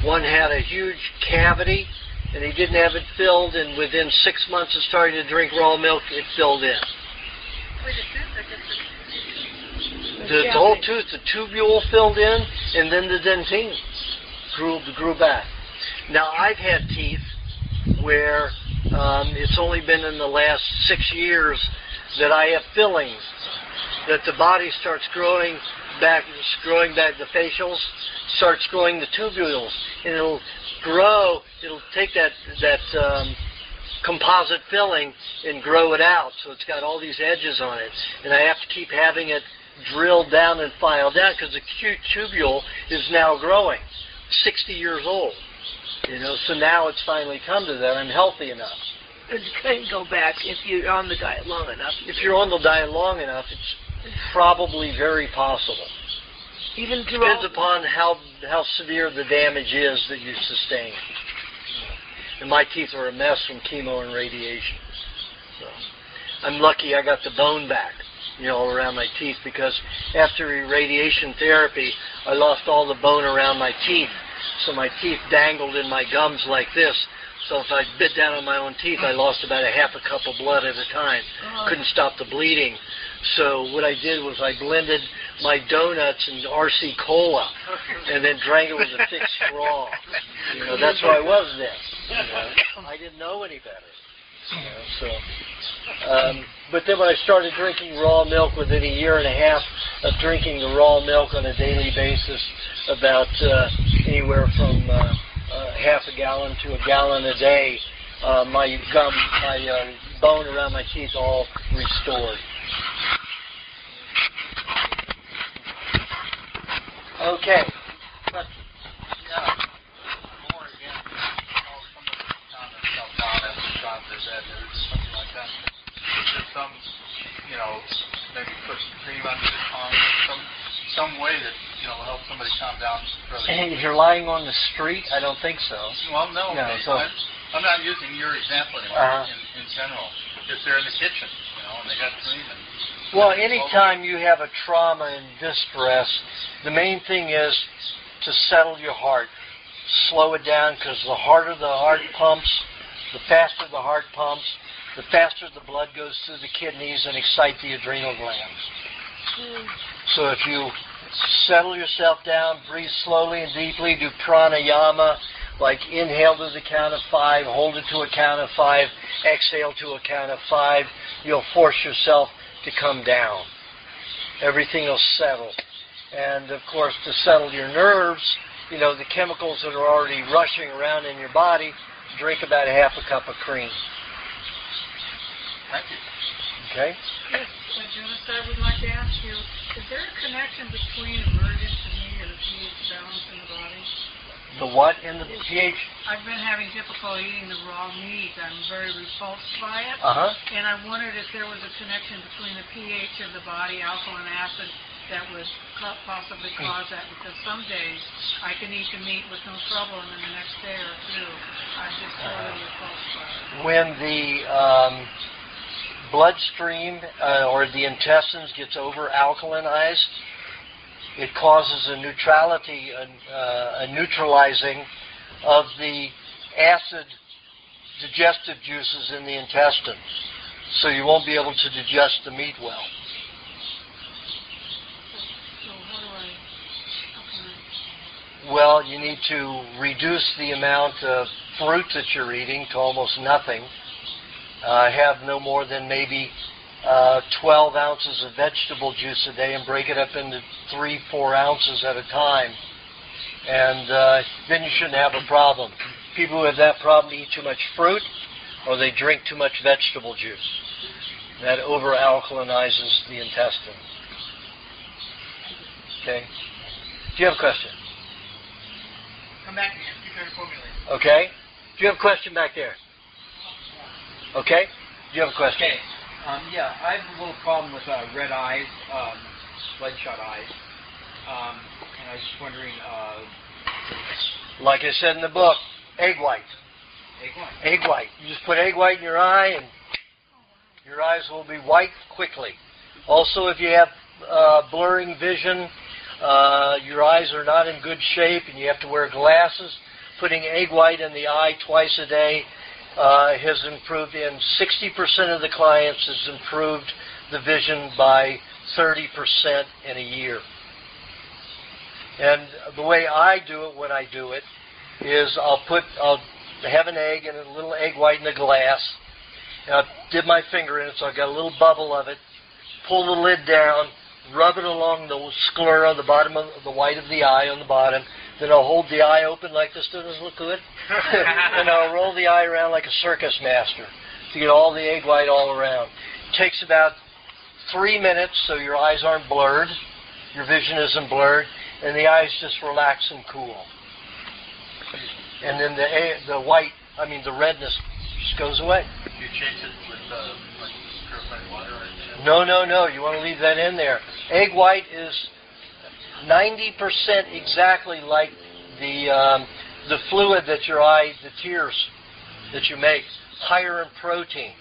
One had a huge cavity, and he didn't have it filled, and within 6 months of starting to drink raw milk, it filled in. The whole tooth, the tubule filled in, and then the dentine grew back. Now, I've had teeth where It's only been in the last 6 years that I have fillings, that the body starts growing back, the facials starts growing the tubules, and it'll grow. It'll take that composite filling and grow it out, so it's got all these edges on it, and I have to keep having it drilled down and filed down because the tubule is now growing, 60 years old. So now it's finally come to that. I'm healthy enough. And you can go back if you're on the diet long enough. If you're on the diet long enough, it's probably very possible. Even depends upon how severe the damage is that you sustain. And my teeth are a mess from chemo and radiation. So I'm lucky I got the bone back, around my teeth, because after radiation therapy, I lost all the bone around my teeth. So my teeth dangled in my gums like this. So if I bit down on my own teeth, I lost about a half a cup of blood at a time. Couldn't stop the bleeding. So what I did was I blended my donuts in RC Cola and then drank it with a thick straw. That's why I was then. I didn't know any better. But then when I started drinking raw milk, within a year and a half of drinking the raw milk on a daily basis, about anywhere from half a gallon to a gallon a day, my bone around my teeth all restored. Okay. More again, somebody found themselves down at the top of their bed or something like that. Is there some, maybe put some cream under the tongue, some way that, will help somebody calm down further? And if you're lying on the street, I don't think so. Well, no. So I'm not using your example anymore in general. If they're in the kitchen, and they got cream and... Well, anytime you have a trauma and distress, the main thing is to settle your heart. Slow it down, because the harder the heart pumps, the faster the heart pumps, the faster the blood goes through the kidneys and excite the adrenal glands. So if you settle yourself down, breathe slowly and deeply, do pranayama, like inhale to the count of 5, hold it to a count of 5, exhale to a count of 5, you'll force yourself to come down. Everything will settle. And, of course, to settle your nerves, the chemicals that are already rushing around in your body, drink about a half a cup of cream. Thank you. Okay? Yes, Aajonus, I would like to ask you, is there a connection between emergency meat and the pH balance in the body? The what in the pH? I've been having difficulty eating the raw meat. I'm very repulsed by it. And I wondered if there was a connection between the pH of the body, alkaline acid, that would possibly cause that, because some days I can eat the meat with no trouble, and then the next day or two I'm just totally repulsed by it. When the bloodstream or the intestines gets over alkalinized, it causes a neutrality, a neutralizing of the acid digestive juices in the intestines. So you won't be able to digest the meat well. So how do I... Well, you need to reduce the amount of fruit that you're eating to almost nothing. Have no more than maybe 12 ounces of vegetable juice a day and break it up into 3-4 ounces at a time. And then you shouldn't have a problem. People who have that problem eat too much fruit or they drink too much vegetable juice. That over-alkalinizes the intestine. Okay? Do you have a question? Come back again. You try to formulate. Okay? Do you have a question back there? Okay? Do you have a question? Okay. Yeah, I have a little problem with red eyes, bloodshot eyes, and I was just wondering... like I said in the book, egg white. Egg white. Egg white. You just put egg white in your eye and your eyes will be white quickly. Also, if you have blurring vision, your eyes are not in good shape and you have to wear glasses, putting egg white in the eye twice a day has improved, in 60% of the clients has improved the vision by 30% in a year. And the way I do it when I do it is I'll I have an egg and a little egg white in a glass. And I dip my finger in it, so I got a little bubble of it. Pull the lid down, rub it along the sclera, the bottom of the white of the eye on the bottom. Then I'll hold the eye open like this. Doesn't this look good? And I'll roll the eye around like a circus master to get all the egg white all around. It takes about 3 minutes, so your eyes aren't blurred, your vision isn't blurred, and the eyes just relax and cool. And then the redness just goes away. Do you change it with like purified water or anything? No. You want to leave that in there. Egg white is 90% exactly like the fluid that your eye, the tears that you make, higher in protein.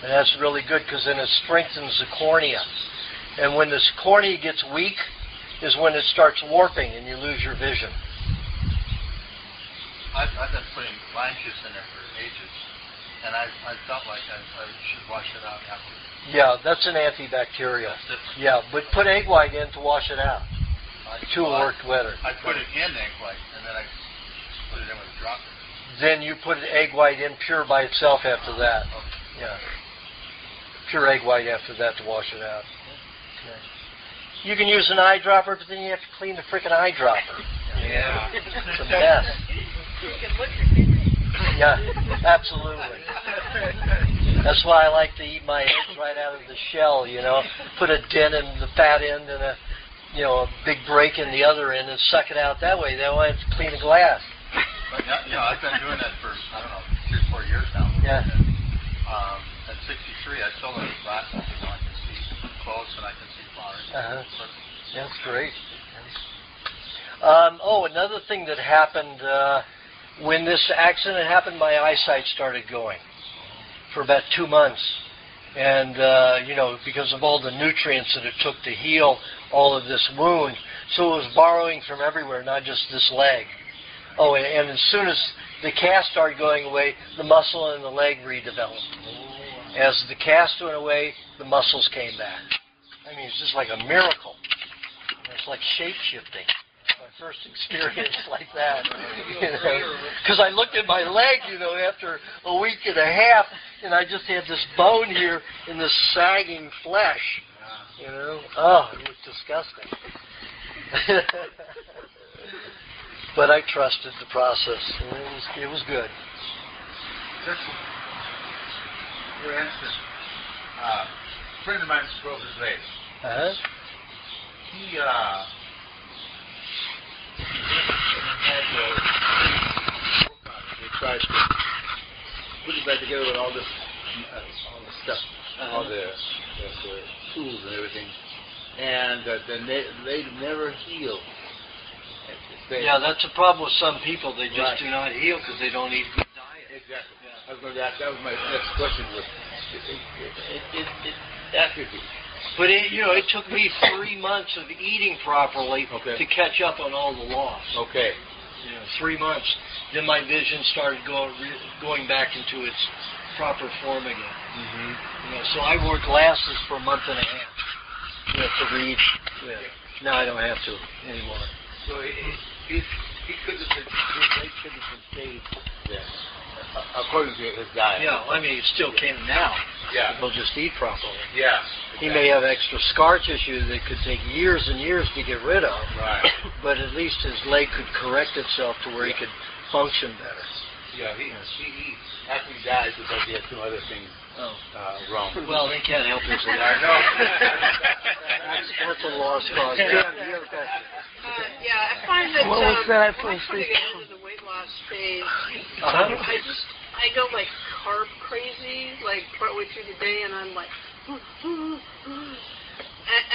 And that's really good because then it strengthens the cornea. And when this cornea gets weak is when it starts warping and you lose your vision. I've been putting lime juice in there for ages, and I felt like I should wash it out after. Yeah, that's an antibacterial. Yeah, but put egg white in to wash it out. Two worked better. I put it in egg white, and then I put it in with a drop. Then you put egg white in pure by itself after that. Yeah. Pure egg white after that to wash it out. Okay. You can use an eyedropper, but then you have to clean the freaking eyedropper. Yeah. It's a mess. You can look your fingers. Yeah, absolutely. That's why I like to eat my eggs right out of the shell, you know. Put a dent in the fat end and a big break in the other end and suck it out that way. They don't have to clean the glass. But, I've been doing that for, 3 or 4 years now. Yeah. And, at 63, I still have glasses, I can see close and I can see flowers. Uh-huh. That's great. Another thing that happened when this accident happened, my eyesight started going for about 2 months. And, because of all the nutrients that it took to heal all of this wound. So it was borrowing from everywhere, not just this leg. Oh, and as soon as the cast started going away, the muscle in the leg redeveloped. As the cast went away, the muscles came back. I mean, it's just like a miracle. It's like shape-shifting. My first experience like that. Because I looked at my leg, after a week and a half, and I just had this bone here and this sagging flesh. Oh, it was disgusting. But I trusted the process. It was good. For instance, a friend of mine broke his leg. Uh-huh. He had they tried to put it back together with all this stuff, all the tools and everything, and they never heal. Yeah, that's a problem with some people. They just do not heal because they don't eat good diet. Exactly. I was going to ask. That was my next question. That could be. But it took me 3 months of eating properly to catch up on all the loss. Okay. 3 months. Then my vision started going back into its proper form again. Mm-hmm. So I wore glasses for a month and a half. To read. Yeah. Now I don't have to anymore. So he could have been. His leg could have been saved. Yeah. According to his diet. Yeah, I mean, it still can now. Yeah. He'll just eat properly. Yeah. He may have extra scar tissue that could take years and years to get rid of. Right. But at least his leg could correct itself to where he could function better. Yeah, he after he died because he had some other things wrong. Well, they can't help his leg. I know. That's a lost cause. Yeah, I find that What was that? when I try to get into the weight loss phase, Uh-huh. I go like carb crazy, like partway through the day, and I'm like, and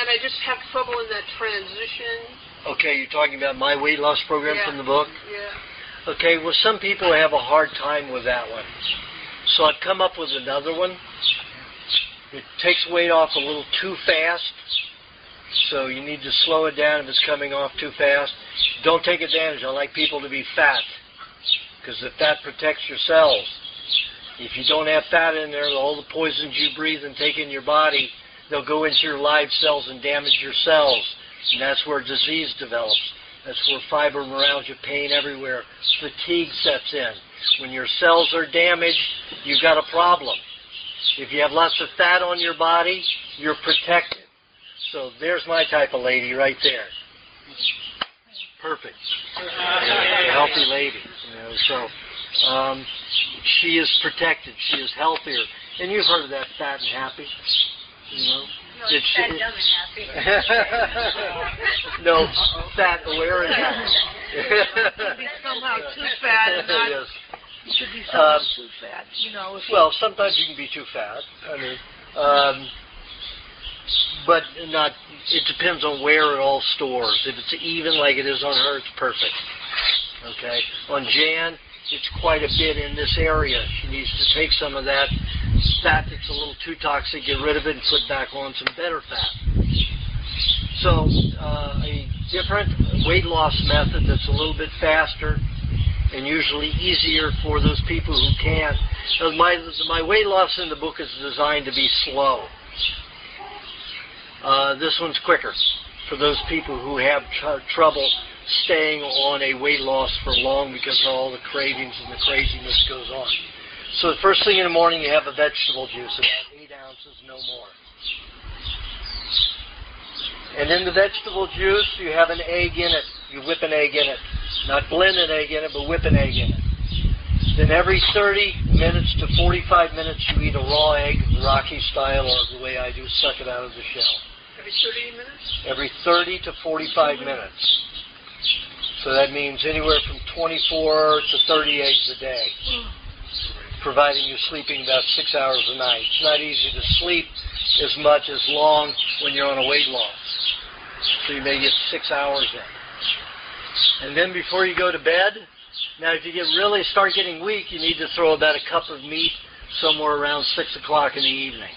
I just have trouble in that transition. Okay, you're talking about my weight loss program from the book? Yeah. Okay, well, some people have a hard time with that one. So I've come up with another one. It takes weight off a little too fast, so you need to slow it down if it's coming off too fast. Don't take advantage. I like people to be fat, because the fat protects your cells. If you don't have fat in there, all the poisons you breathe and take in your body, they'll go into your live cells and damage your cells. And that's where disease develops. That's where fibromyalgia, pain everywhere, fatigue sets in. When your cells are damaged, you've got a problem. If you have lots of fat on your body, you're protected. So there's my type of lady right there. Perfect. A healthy lady. So she is protected. She is healthier. And you've heard of that, fat and happy. No, it's fat, dumb, and happy. No, fat, aware, and happy. You could be somehow too fat and not... Yes. You could be somehow too fat, Well, sometimes you can be too fat. I mean, but not. It depends on where it all stores. If it's even like it is on her, it's perfect. Okay. On Jan, it's quite a bit in this area. She needs to take some of that fat that's a little too toxic, get rid of it, and put back on some better fat. So a different weight loss method that's a little bit faster and usually easier for those people who can't. My weight loss in the book is designed to be slow. This one's quicker for those people who have trouble staying on a weight loss for long because of all the cravings and the craziness goes on. So the first thing in the morning, you have a vegetable juice, about 8 ounces, no more. And in the vegetable juice, you have an egg in it. You whip an egg in it. Not blend an egg in it, but whip an egg in it. Then every 30 minutes to 45 minutes, you eat a raw egg, Rocky style, or the way I do, suck it out of the shell. Every 30 minutes? Every 30 to 45 minutes. So that means anywhere from 24 to 30 eggs a day, providing you're sleeping about 6 hours a night. It's not easy to sleep as much as long when you're on a weight loss. So you may get 6 hours in. And then before you go to bed, now if you start getting weak, you need to throw about a cup of meat somewhere around 6 o'clock in the evening.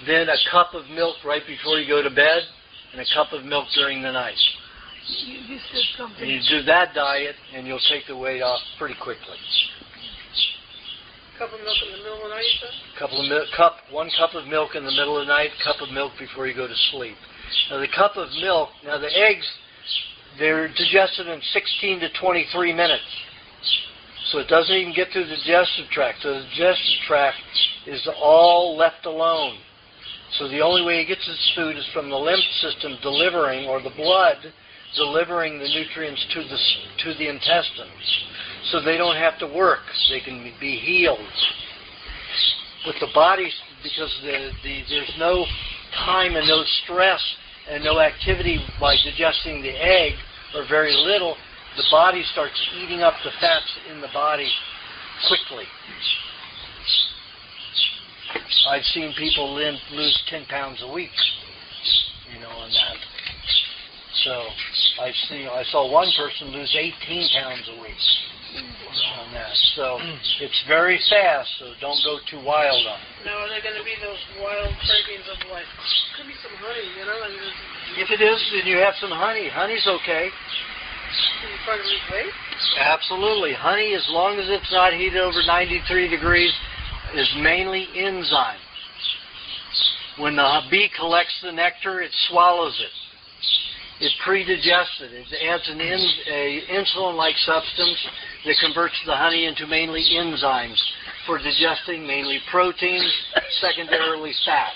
Then a cup of milk right before you go to bed, and a cup of milk during the night. You said something. And you do that diet, and you'll take the weight off pretty quickly. Cup of milk in the middle of the night, you said? 1 cup of milk in the middle of the night, cup of milk before you go to sleep. Now the cup of milk, now the eggs, they're digested in 16 to 23 minutes. So it doesn't even get through the digestive tract. So the digestive tract is all left alone. So the only way it gets its food is from the lymph system delivering, or the blood delivering the nutrients to the intestines. So they don't have to work. They can be healed. With the body, because there's no time and no stress and no activity by digesting the egg, or very little, the body starts eating up the fats in the body quickly. I've seen people lose 10 pounds a week, on that. So I saw one person lose 18 pounds a week on that. So it's very fast, so don't go too wild on it. Now, are there going to be those wild cravings of could be some honey, If it is, then you have some honey. Honey's okay. Can you try to lose weight? Absolutely. Honey, as long as it's not heated over 93 degrees, is mainly enzyme. When the bee collects the nectar, it swallows it. It predigests it. It adds an insulin-like substance that converts the honey into mainly enzymes for digesting mainly proteins, secondarily fat.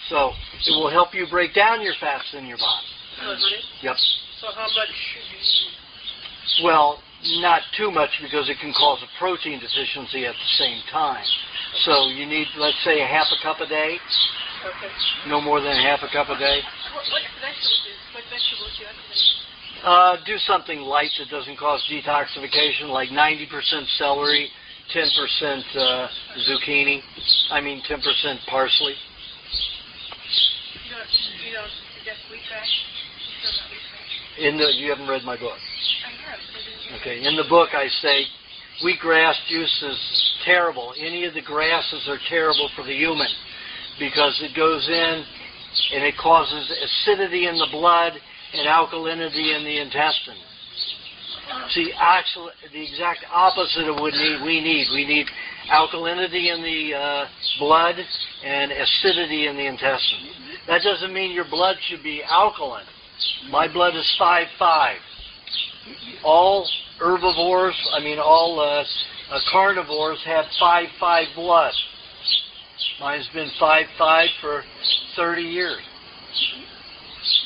So it will help you break down your fats in your body. Honey? Yep. So how much should you eat? Well, not too much, because it can cause a protein deficiency at the same time. So you need, let's say, a half a cup a day. Okay. No more than a half a cup a day. What vegetables do you have to eat? Do something light that doesn't cause detoxification, like 90% celery, 10% zucchini. 10% parsley. You don't suggest wheatgrass? You still got wheatgrass? You haven't read my book. I have. Okay. In the book, I say wheatgrass juice is terrible. Any of the grasses are terrible for the human, because it goes in and it causes acidity in the blood and alkalinity in the intestine. See, actually, the exact opposite of what we need. We need alkalinity in the blood and acidity in the intestine. That doesn't mean your blood should be alkaline. My blood is 5.5. all herbivores, all carnivores have 5-5 blood. Mine's been 5-5 for 30 years.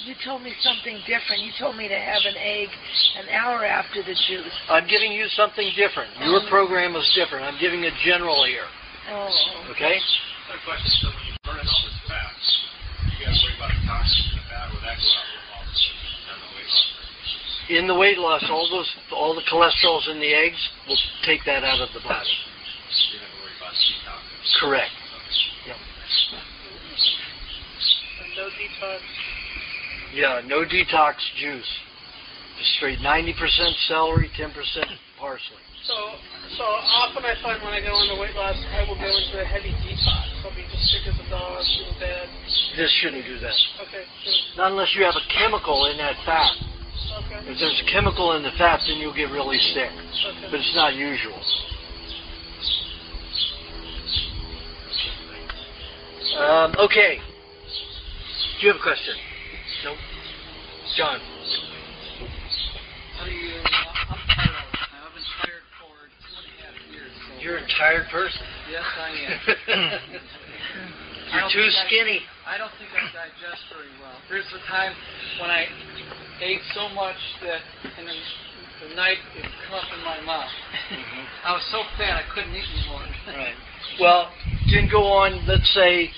You told me something different. You told me to have an egg an hour after the juice. I'm giving you something different. Your program is different. I'm giving a general here. Oh. Okay? A question. So when you burn all this fat, you got to worry about the toxins in the fat. Will that go out also on the weight loss? In the weight loss, all the cholesterols in the eggs will take that out of the body. You don't have to worry about detox. Correct. And no detox. Yeah, no detox juice. Just straight 90% celery, 10% parsley. So often I find when I go into weight loss, I will go into a heavy detox. I'll be just sick as a dog, in bed. This shouldn't do that. Okay. Not unless you have a chemical in that fat. Okay. If there's a chemical in the fat, then you'll get really sick. Okay. But it's not usual. Okay. Do you have a question? No? John. How do you? I'm tired. I've been tired for 2.5 years. So You're a tired person. yes, I am. You're too skinny. I don't think I digest very well. There's a time when I ate so much that in the night it would come up in my mouth. I was so fat I couldn't eat anymore. Right. Well, you can go on, let's say,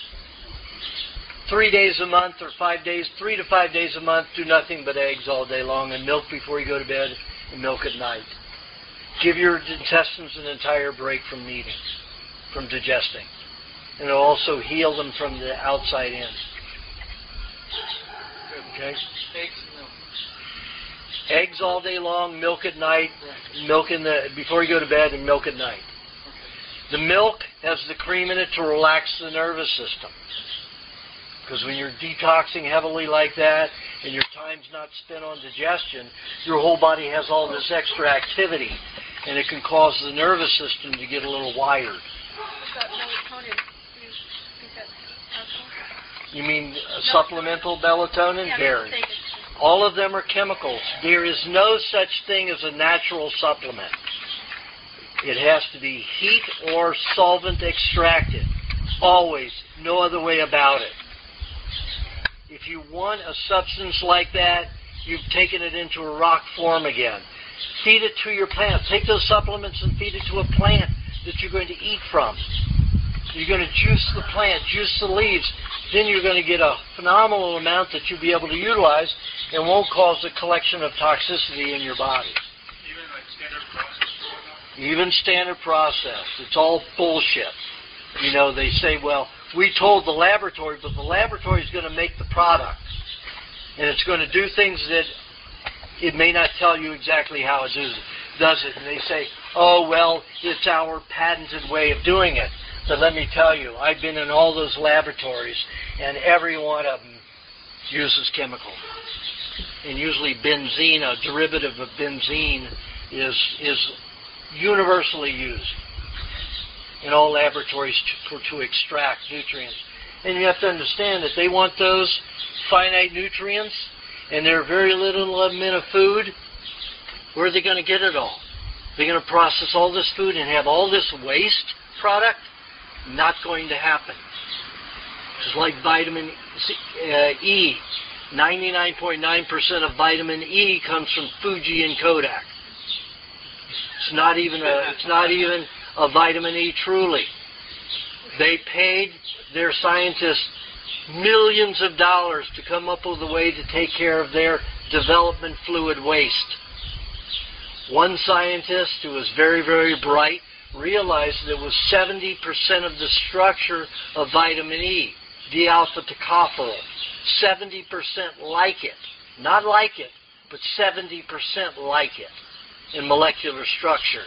3 days a month or 5 days, 3 to 5 days a month, do nothing but eggs all day long and milk before you go to bed and milk at night. Give your intestines an entire break from eating, from digesting. And it'll also heal them from the outside in. Okay? Eggs and milk. Eggs all day long, milk at night, milk before you go to bed, and milk at night. The milk has the cream in it to relax the nervous system. Because when you're detoxing heavily like that, and your time's not spent on digestion, your whole body has all this extra activity, and it can cause the nervous system to get a little wired. What's that melatonin? Do you think that's helpful? You mean supplemental melatonin? Yeah, Very. take it. All of them are chemicals. There is no such thing as a natural supplement. It has to be heat or solvent extracted. Always. No other way about it. If you want a substance like that, you've taken it into a rock form again. Feed it to your plant. Take those supplements and feed it to a plant that you're going to eat from. You're going to juice the plant, juice the leaves. Then you're going to get a phenomenal amount that you'll be able to utilize and won't cause a collection of toxicity in your body. Even like standard process or whatnot? Even standard process. It's all bullshit. You know, they say, well, we told the laboratory, but the laboratory is going to make the product. And it's going to do things that it may not tell you exactly how it does it. And they say, oh, well, it's our patented way of doing it. But let me tell you, I've been in all those laboratories, and every one of them uses chemical. And usually benzene, a derivative of benzene, is universally used in all laboratories to extract nutrients. And you have to understand that they want those finite nutrients, and there are very little of them in a food. Where are they going to get it all? They're going to process all this food and have all this waste product? Not going to happen. Just like vitamin E. 99.9% of vitamin E comes from Fuji and Kodak. It's not even a vitamin E truly. They paid their scientists millions of dollars to come up with a way to take care of their development fluid waste. One scientist who was very, very bright realized that it was 70% of the structure of vitamin E, D-alpha tocopherol. 70% like it. Not like it, but 70% like it in molecular structure.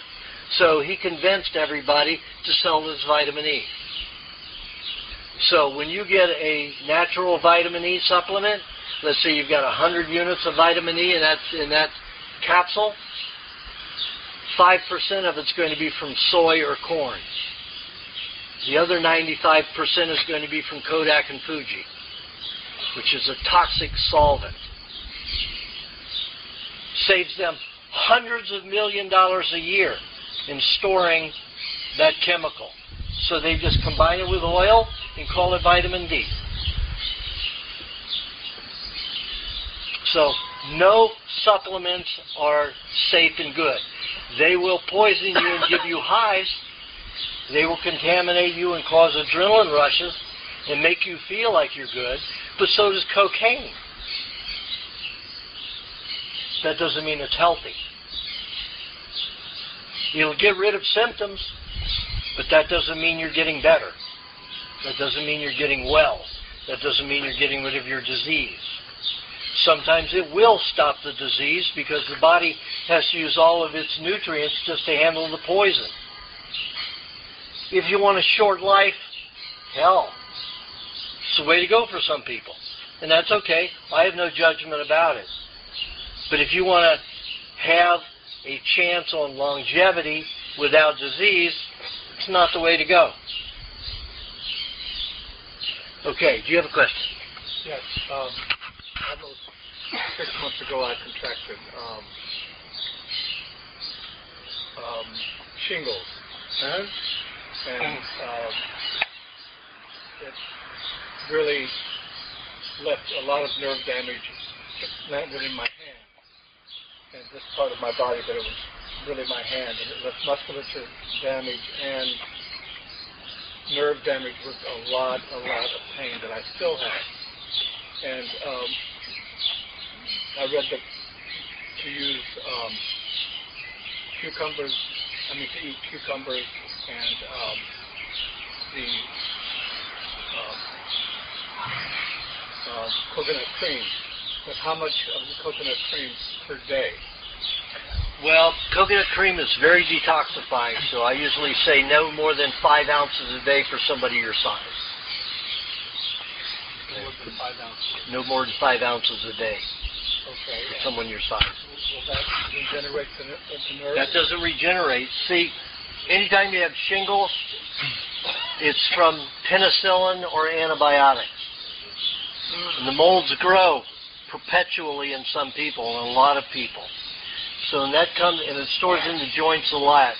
So he convinced everybody to sell this vitamin E. So when you get a natural vitamin E supplement, let's say you've got 100 units of vitamin E in that capsule, 5% of it's going to be from soy or corn. The other 95% is going to be from Kodak and Fuji, which is a toxic solvent. Saves them hundreds of $millions a year in storing that chemical. So they just combine it with oil and call it vitamin D. So no supplements are safe and good. They will poison you and give you highs. They will contaminate you and cause adrenaline rushes and make you feel like you're good. But so does cocaine. That doesn't mean it's healthy. It'll get rid of symptoms, but that doesn't mean you're getting better. That doesn't mean you're getting well. That doesn't mean you're getting rid of your disease. Sometimes it will stop the disease because the body has to use all of its nutrients just to handle the poison. If you want a short life, hell, it's the way to go for some people. And that's okay. I have no judgment about it. But if you want to have a chance on longevity without disease, it's not the way to go. Okay, do you have a question? Yes. Almost 6 months ago, I contracted shingles. And it really left a lot of nerve damage. It landed in my hand. And this part of my body, but it was really my hand. And it left musculature damage and nerve damage with a lot of pain that I still have. And I read that to use to eat cucumbers and the coconut cream. But how much of the coconut cream per day? Well, coconut cream is very detoxifying, so I usually say no more than 5 ounces a day for somebody your size. More than 5 ounces? No more than 5 ounces a day. Okay. For someone your size. Will that regenerate the nerve? That doesn't regenerate. See, anytime you have shingles, it's from penicillin or antibiotics. And the molds grow perpetually in some people, and a lot of people. So and that comes, and it stores in the joints a lot.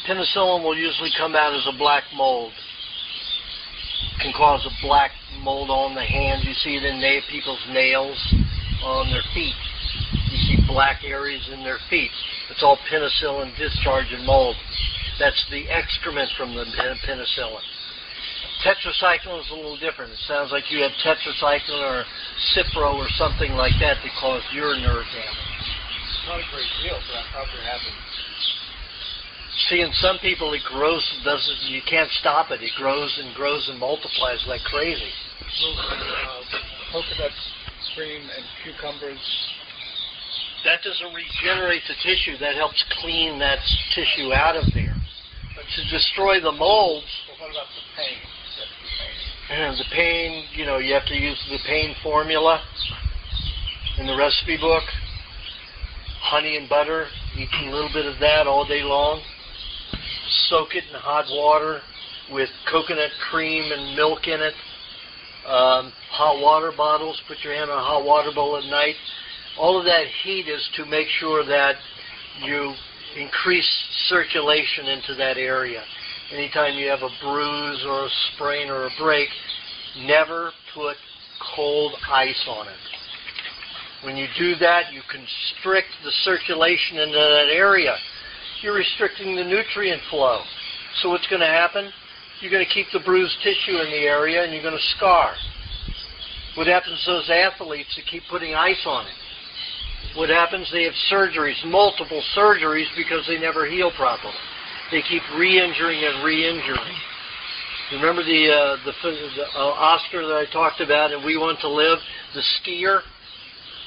Penicillin will usually come out as a black mold. Can cause a black mold on the hands. You see it in people's nails, on their feet. You see black areas in their feet. It's all penicillin discharge and mold. That's the excrement from the penicillin. Tetracycline is a little different. It sounds like you had tetracycline or Cipro or something like that that caused your nerve damage. Not a great deal, but I'm probably having. See, in some people it grows, you can't stop it. It grows and multiplies like crazy. Coconut cream and cucumbers. That doesn't regenerate the tissue. That helps clean that tissue out of there. But to destroy the molds. Well, what about the pain? And the pain, you have to use the pain formula in the recipe book. Honey and butter, eat a little bit of that all day long. Soak it in hot water with coconut cream and milk in it. Hot water bottles, put your hand on a hot water bowl at night. All of that heat is to make sure that you increase circulation into that area. Anytime you have a bruise or a sprain or a break, never put cold ice on it. When you do that, you constrict the circulation into that area. You're restricting the nutrient flow. So what's going to happen? You're going to keep the bruised tissue in the area and you're going to scar. What happens to those athletes that keep putting ice on it? What happens? They have surgeries, multiple surgeries, because they never heal properly. They keep re-injuring and re-injuring. Remember the Oscar that I talked about and We Want to Live? The skier?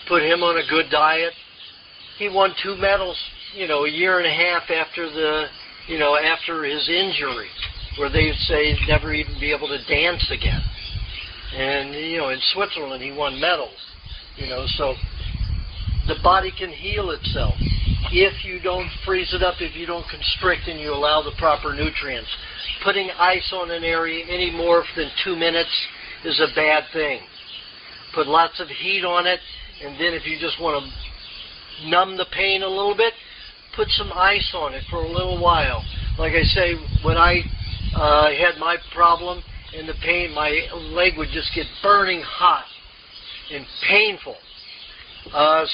Put him on a good diet. He won 2 medals, a year and a half after after his injury, where they'd say he'd never even be able to dance again. And, in Switzerland he won medals, so the body can heal itself. If you don't freeze it up, if you don't constrict and you allow the proper nutrients. Putting ice on an area any more than 2 minutes is a bad thing. Put lots of heat on it, and then if you just want to numb the pain a little bit, put some ice on it for a little while. Like I say, when I had my problem and the pain, my leg would just get burning hot and painful.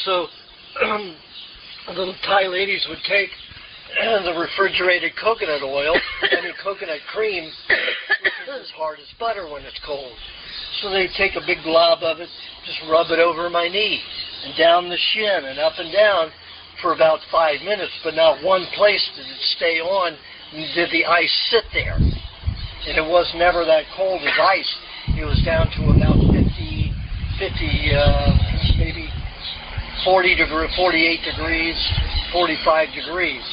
So the Thai ladies would take the refrigerated coconut oil, coconut cream, which is as hard as butter when it's cold. So they'd take a big glob of it, just rub it over my knee and down the shin and up and down for about 5 minutes, but not one place did it stay on. Did the ice sit there? And it was never that cold as ice. It was down to about 50, maybe 48 degrees, 45 degrees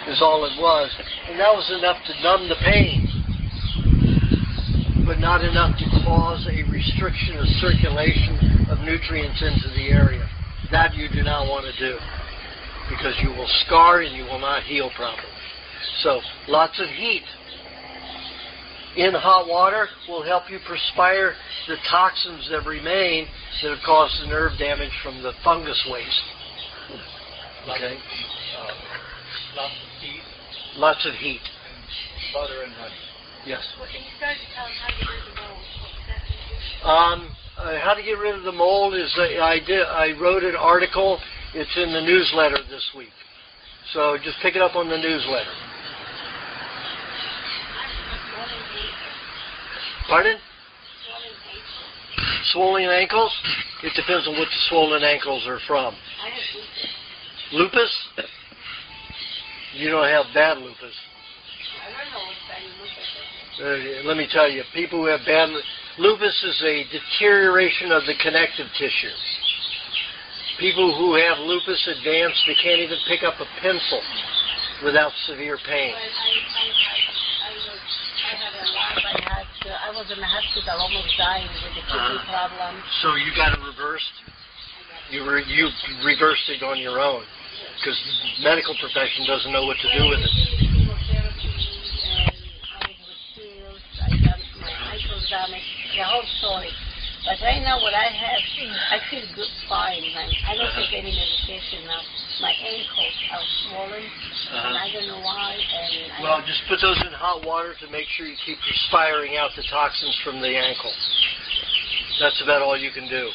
is all it was. And that was enough to numb the pain, but not enough to cause a restriction of circulation of nutrients into the area. That you do not want to do, because you will scar and you will not heal properly. So lots of heat in hot water will help you perspire the toxins that remain that have caused the nerve damage from the fungus waste. Okay? Lots of heat. Lots of heat. And butter and honey. Yes. Well, you started to tell them how to get rid of the mold. How to get rid of the mold is I wrote an article. It's in the newsletter this week. So just pick it up on the newsletter. Pardon? Swollen ankles? It depends on what the swollen ankles are from. I have lupus. Lupus? You don't have bad lupus. I don't know what kind of lupus is. Let me tell you, people who have bad lupus is a deterioration of the connective tissue. People who have lupus advanced, they can't even pick up a pencil without severe pain. I was in the hospital almost dying with a kidney problem. So you got it reversed? You reversed it on your own, because the medical profession doesn't know what to do with it. I got my ankles damaged, the whole story. But right now what I have, I feel good, fine. I don't take any medication now. My ankles are swollen, and I don't know why. Well, just put those in hot water to make sure you keep perspiring out the toxins from the ankle. That's about all you can do.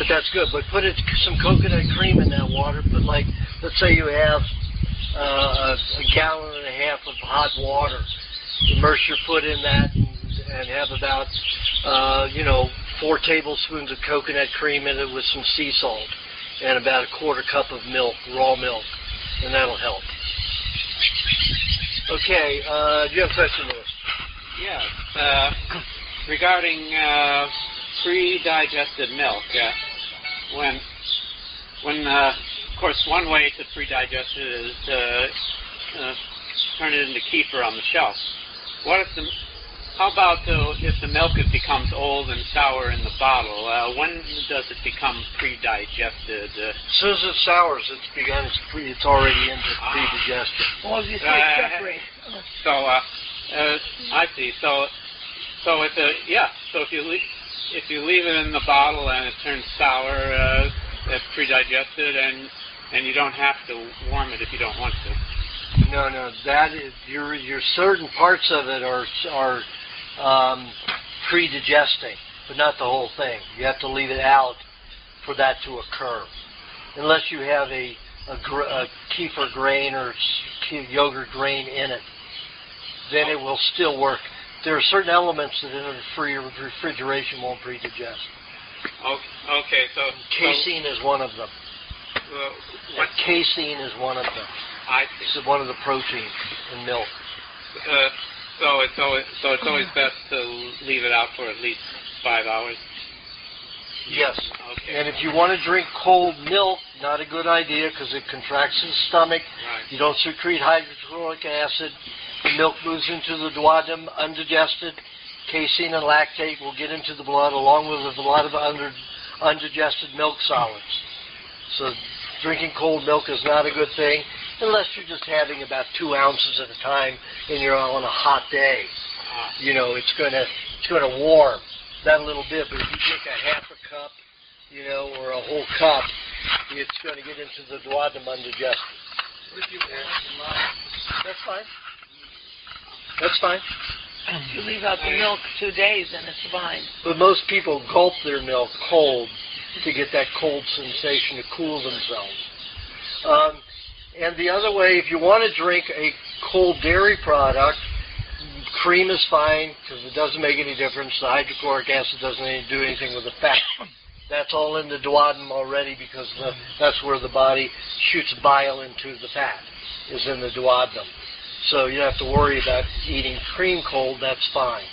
But that's good. But put some coconut cream in that water. But let's say you have a gallon and a half of hot water. Immerse your foot in that and have about 4 tablespoons of coconut cream in it with some sea salt and about a quarter cup of milk, raw milk, and that'll help. Okay, do you have a question, Louis? Yes. Regarding pre-digested milk, of course, one way to pre-digest it is to turn it into kefir on the shelf. How about if the milk becomes old and sour in the bottle? When does it become pre-digested? As soon as it sours, it's already into pre-digestion. Well, you say separate. So I see. So if you leave it in the bottle and it turns sour, it's pre-digested, and you don't have to warm it if you don't want to. No, that is your certain parts of it are pre-digesting, but not the whole thing. You have to leave it out for that to occur, unless you have a kefir grain or yogurt grain in it. Then it will still work. There are certain elements that in the refrigeration won't pre-digest. Okay, so casein is one of them. Casein is one of them. I see. It's one of the proteins in milk. So it's always best to leave it out for at least 5 hours? Yes. Okay. And if you want to drink cold milk, not a good idea because it contracts the stomach. Right. You don't secrete hydrochloric acid. The milk moves into the duodenum undigested. Casein and lactate will get into the blood along with a lot of undigested milk solids. So drinking cold milk is not a good thing unless you're just having about 2 ounces at a time and you're on a hot day. It's gonna warm that a little bit. But if you drink a half a cup, or a whole cup, it's going to get into the duodenum undigested. That's fine. That's fine. You leave out the milk 2 days and it's fine. But most people gulp their milk cold to get that cold sensation to cool themselves. And the other way, if you want to drink a cold dairy product, cream is fine because it doesn't make any difference. The hydrochloric acid doesn't do anything with the fat. That's all in the duodenum already because that's where the body shoots bile into the fat, is in the duodenum. So you don't have to worry about eating cream cold, that's fine.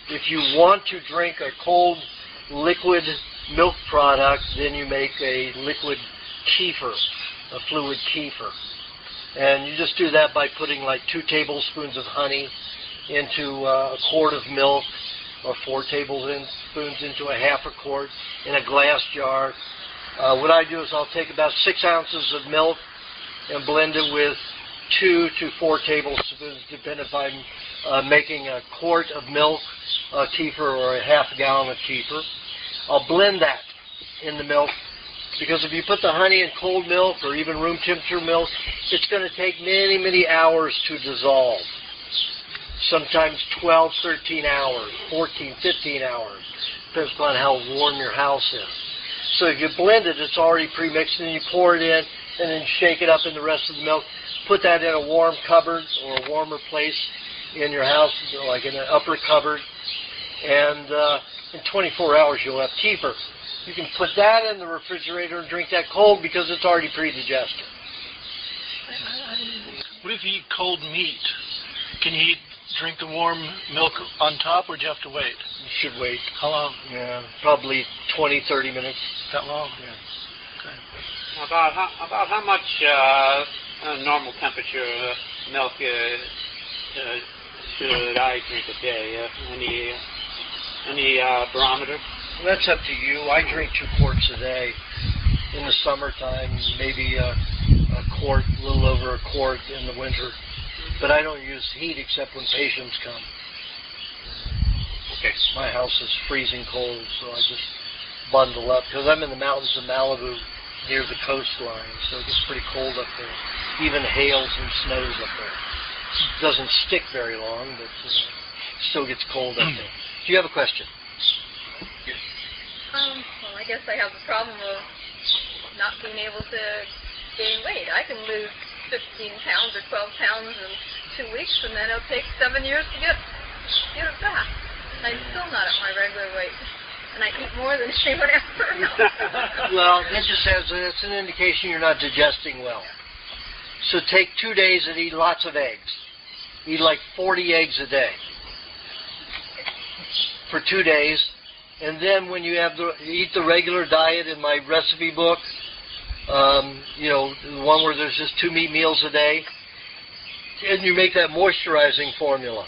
If you want to drink a cold liquid milk product, then you make a liquid kefir, a fluid kefir. And you just do that by putting like 2 tablespoons of honey into a quart of milk, or 4 tablespoons into a half a quart in a glass jar. What I do is I'll take about 6 ounces of milk and blend it with 2 to 4 tablespoons, depending if I'm making a quart of milk kefir or a half a gallon of kefir. I'll blend that in the milk, because if you put the honey in cold milk or even room temperature milk, it's going to take many, many hours to dissolve. Sometimes 12, 13 hours, 14, 15 hours. Depends upon how warm your house is. So if you blend it, it's already pre-mixed, and then you pour it in and then shake it up in the rest of the milk. Put that in a warm cupboard or a warmer place in your house, like in an upper cupboard. And in 24 hours, you'll have kefir. You can put that in the refrigerator and drink that cold because it's already pre-digested. What if you eat cold meat? Can you drink the warm milk on top, or do you have to wait? You should wait. How long? Yeah, probably 20, 30 minutes. That long? Yeah. Okay. About how much normal temperature milk should I drink a day? Any barometer? Well, that's up to you. I drink 2 quarts a day. In the summertime, maybe a quart, a little over a quart in the winter. But I don't use heat except when patients come. Okay. My house is freezing cold, so I just bundle up. Because I'm in the mountains of Malibu near the coastline, so it gets pretty cold up there. Even hails and snows up there. It doesn't stick very long, but still gets cold up there. Do you have a question? Well, I guess I have the problem of not being able to gain weight. I can lose 15 pounds or 12 pounds in 2 weeks, and then it'll take 7 years to get it back. I'm still not at my regular weight, and I eat more than anyone ever. Well, that just says it's an indication you're not digesting well. So take 2 days and eat lots of eggs. Eat like 40 eggs a day for 2 days. And then when you have eat the regular diet in my recipe book, the one where there's just 2 meat meals a day, and you make that moisturizing formula.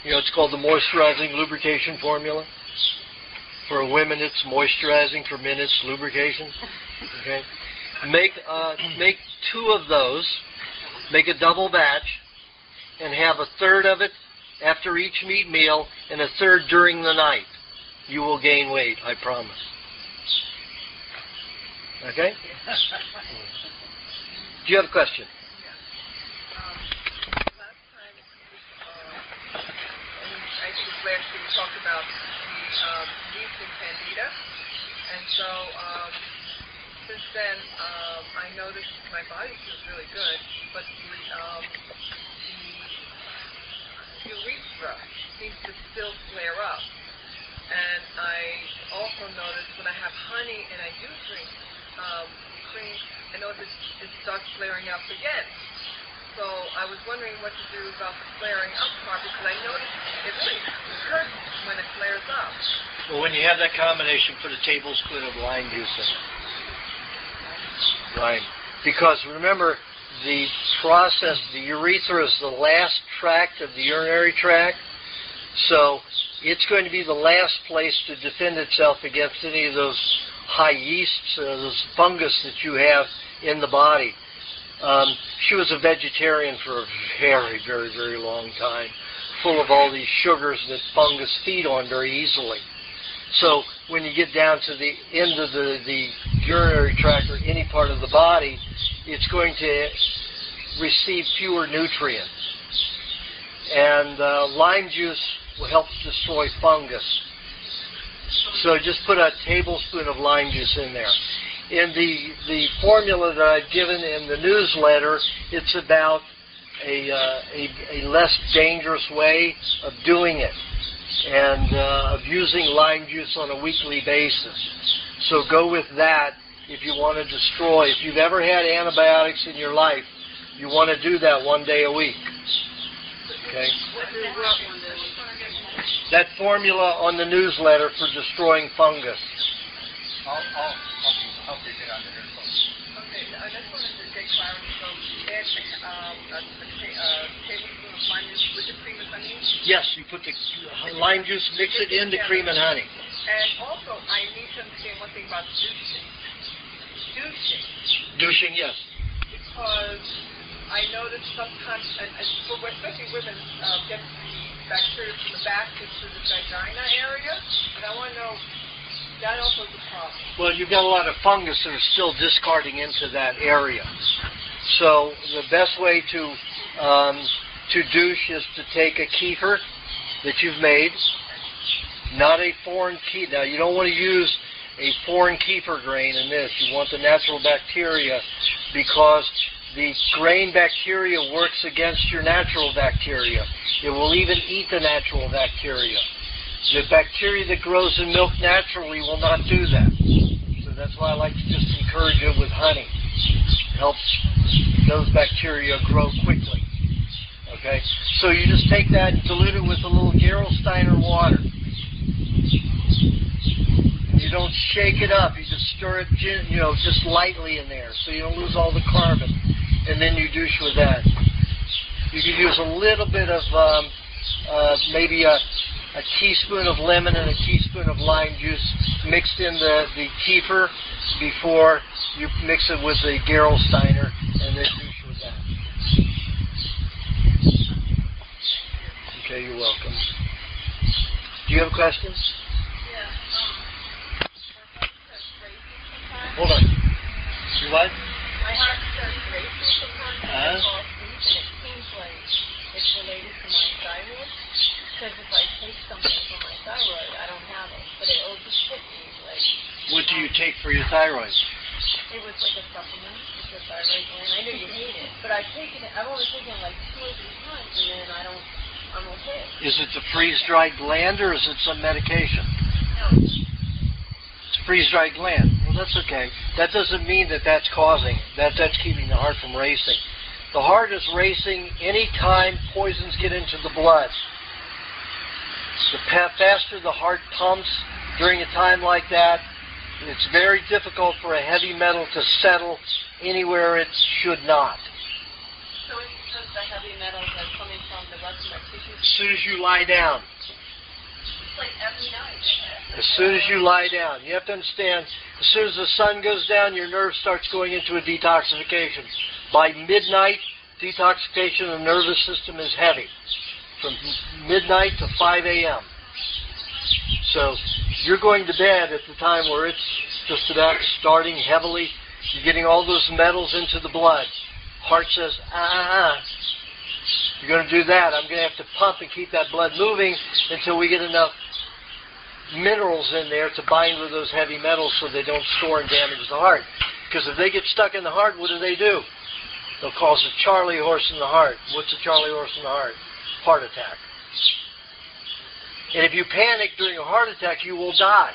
It's called the moisturizing lubrication formula. For women, it's moisturizing. For men, it's lubrication. Okay. Make 2 of those. Make a double batch, and have a third of it after each meat meal and a third during the night. You will gain weight, I promise. Okay? Do you have a question? Last time, I think last year we talked about the yeast and candida, and so since then I noticed my body feels really good, but the urethra seems to still flare up. And I also noticed when I have honey and I do drink cream, I notice it starts flaring up again. So I was wondering what to do about the flaring up part, because I noticed it really hurts when it flares up. Well, when you have that combination, put a tablespoon of lime juice in it. Lime. Because remember, the process, the urethra is the last tract of the urinary tract. So it's going to be the last place to defend itself against any of those high yeasts, those fungus that you have in the body. She was a vegetarian for a very, very, very long time, full of all these sugars that fungus feed on very easily. So when you get down to the end of the urinary tract or any part of the body, it's going to receive fewer nutrients. And lime juice will help destroy fungus. So just put a tablespoon of lime juice in there. In the formula that I've given in the newsletter, it's about a less dangerous way of doing it and of using lime juice on a weekly basis. So go with that if you want to destroy. If you've ever had antibiotics in your life, you want to do that one day a week. Okay? That formula on the newsletter for destroying fungus. I'll help you get on the newsletter. Okay, I just wanted to get clarity. So add a tablespoon of lime juice with the cream and honey? Yes, you put the lime juice, mix it into cream and honey. And also, I need to understand one thing about douching. Douching, yes. Because I notice sometimes, especially women, get the bacteria from the back into the vagina area, and I want to know, that also is a problem. Well, you've got a lot of fungus that are still discarding into that area. So the best way to douche is to take a kefir that you've made, not a foreign kefir. Now, you don't want to use a foreign kefir grain in this. You want the natural bacteria, because the grain bacteria works against your natural bacteria. It will even eat the natural bacteria. The bacteria that grows in milk naturally will not do that. So that's why I like to just encourage it with honey. It helps those bacteria grow quickly. Okay? So you just take that and dilute it with a little Gerolsteiner water. You don't shake it up. You just stir it, just lightly in there, so you don't lose all the carbon. And then you douche with that. You can use a little bit of maybe a teaspoon of lemon and a teaspoon of lime juice mixed in the kefir before you mix it with the Gerolsteiner, and then douche with that. Okay, you're welcome. Do you have questions? Hold on. You what? My heart starts racing sometimes when I fall asleep, and it seems like it's related to my thyroid. Because if I take something for my thyroid, I don't have it. But it'll just hit me like... What do you take for your thyroid? It was like a supplement for the thyroid gland. I know you hate it, but I've only taken it like 2 or 3 times, and then I'm okay. Is it the freeze-dried gland, or is it some medication? No. Freeze-dried gland. Well, that's okay. That doesn't mean that that's causing. That's keeping the heart from racing. The heart is racing any time poisons get into the blood. The faster the heart pumps during a time like that, it's very difficult for a heavy metal to settle anywhere it should not. So it's because the heavy metals are coming from the rest of my tissues? As soon as you lie down. It's like every night. As soon as you lie down. You have to understand, as soon as the sun goes down, your nerve starts going into a detoxification. By midnight, detoxification of the nervous system is heavy. From midnight to 5 a.m. So you're going to bed at the time where it's just about starting heavily. You're getting all those metals into the blood. Heart says, You're going to do that. I'm going to have to pump and keep that blood moving until we get enough minerals in there to bind with those heavy metals so they don't store and damage the heart. Because if they get stuck in the heart, what do? They'll cause a Charlie horse in the heart. What's a Charlie horse in the heart? Heart attack. And if you panic during a heart attack, you will die.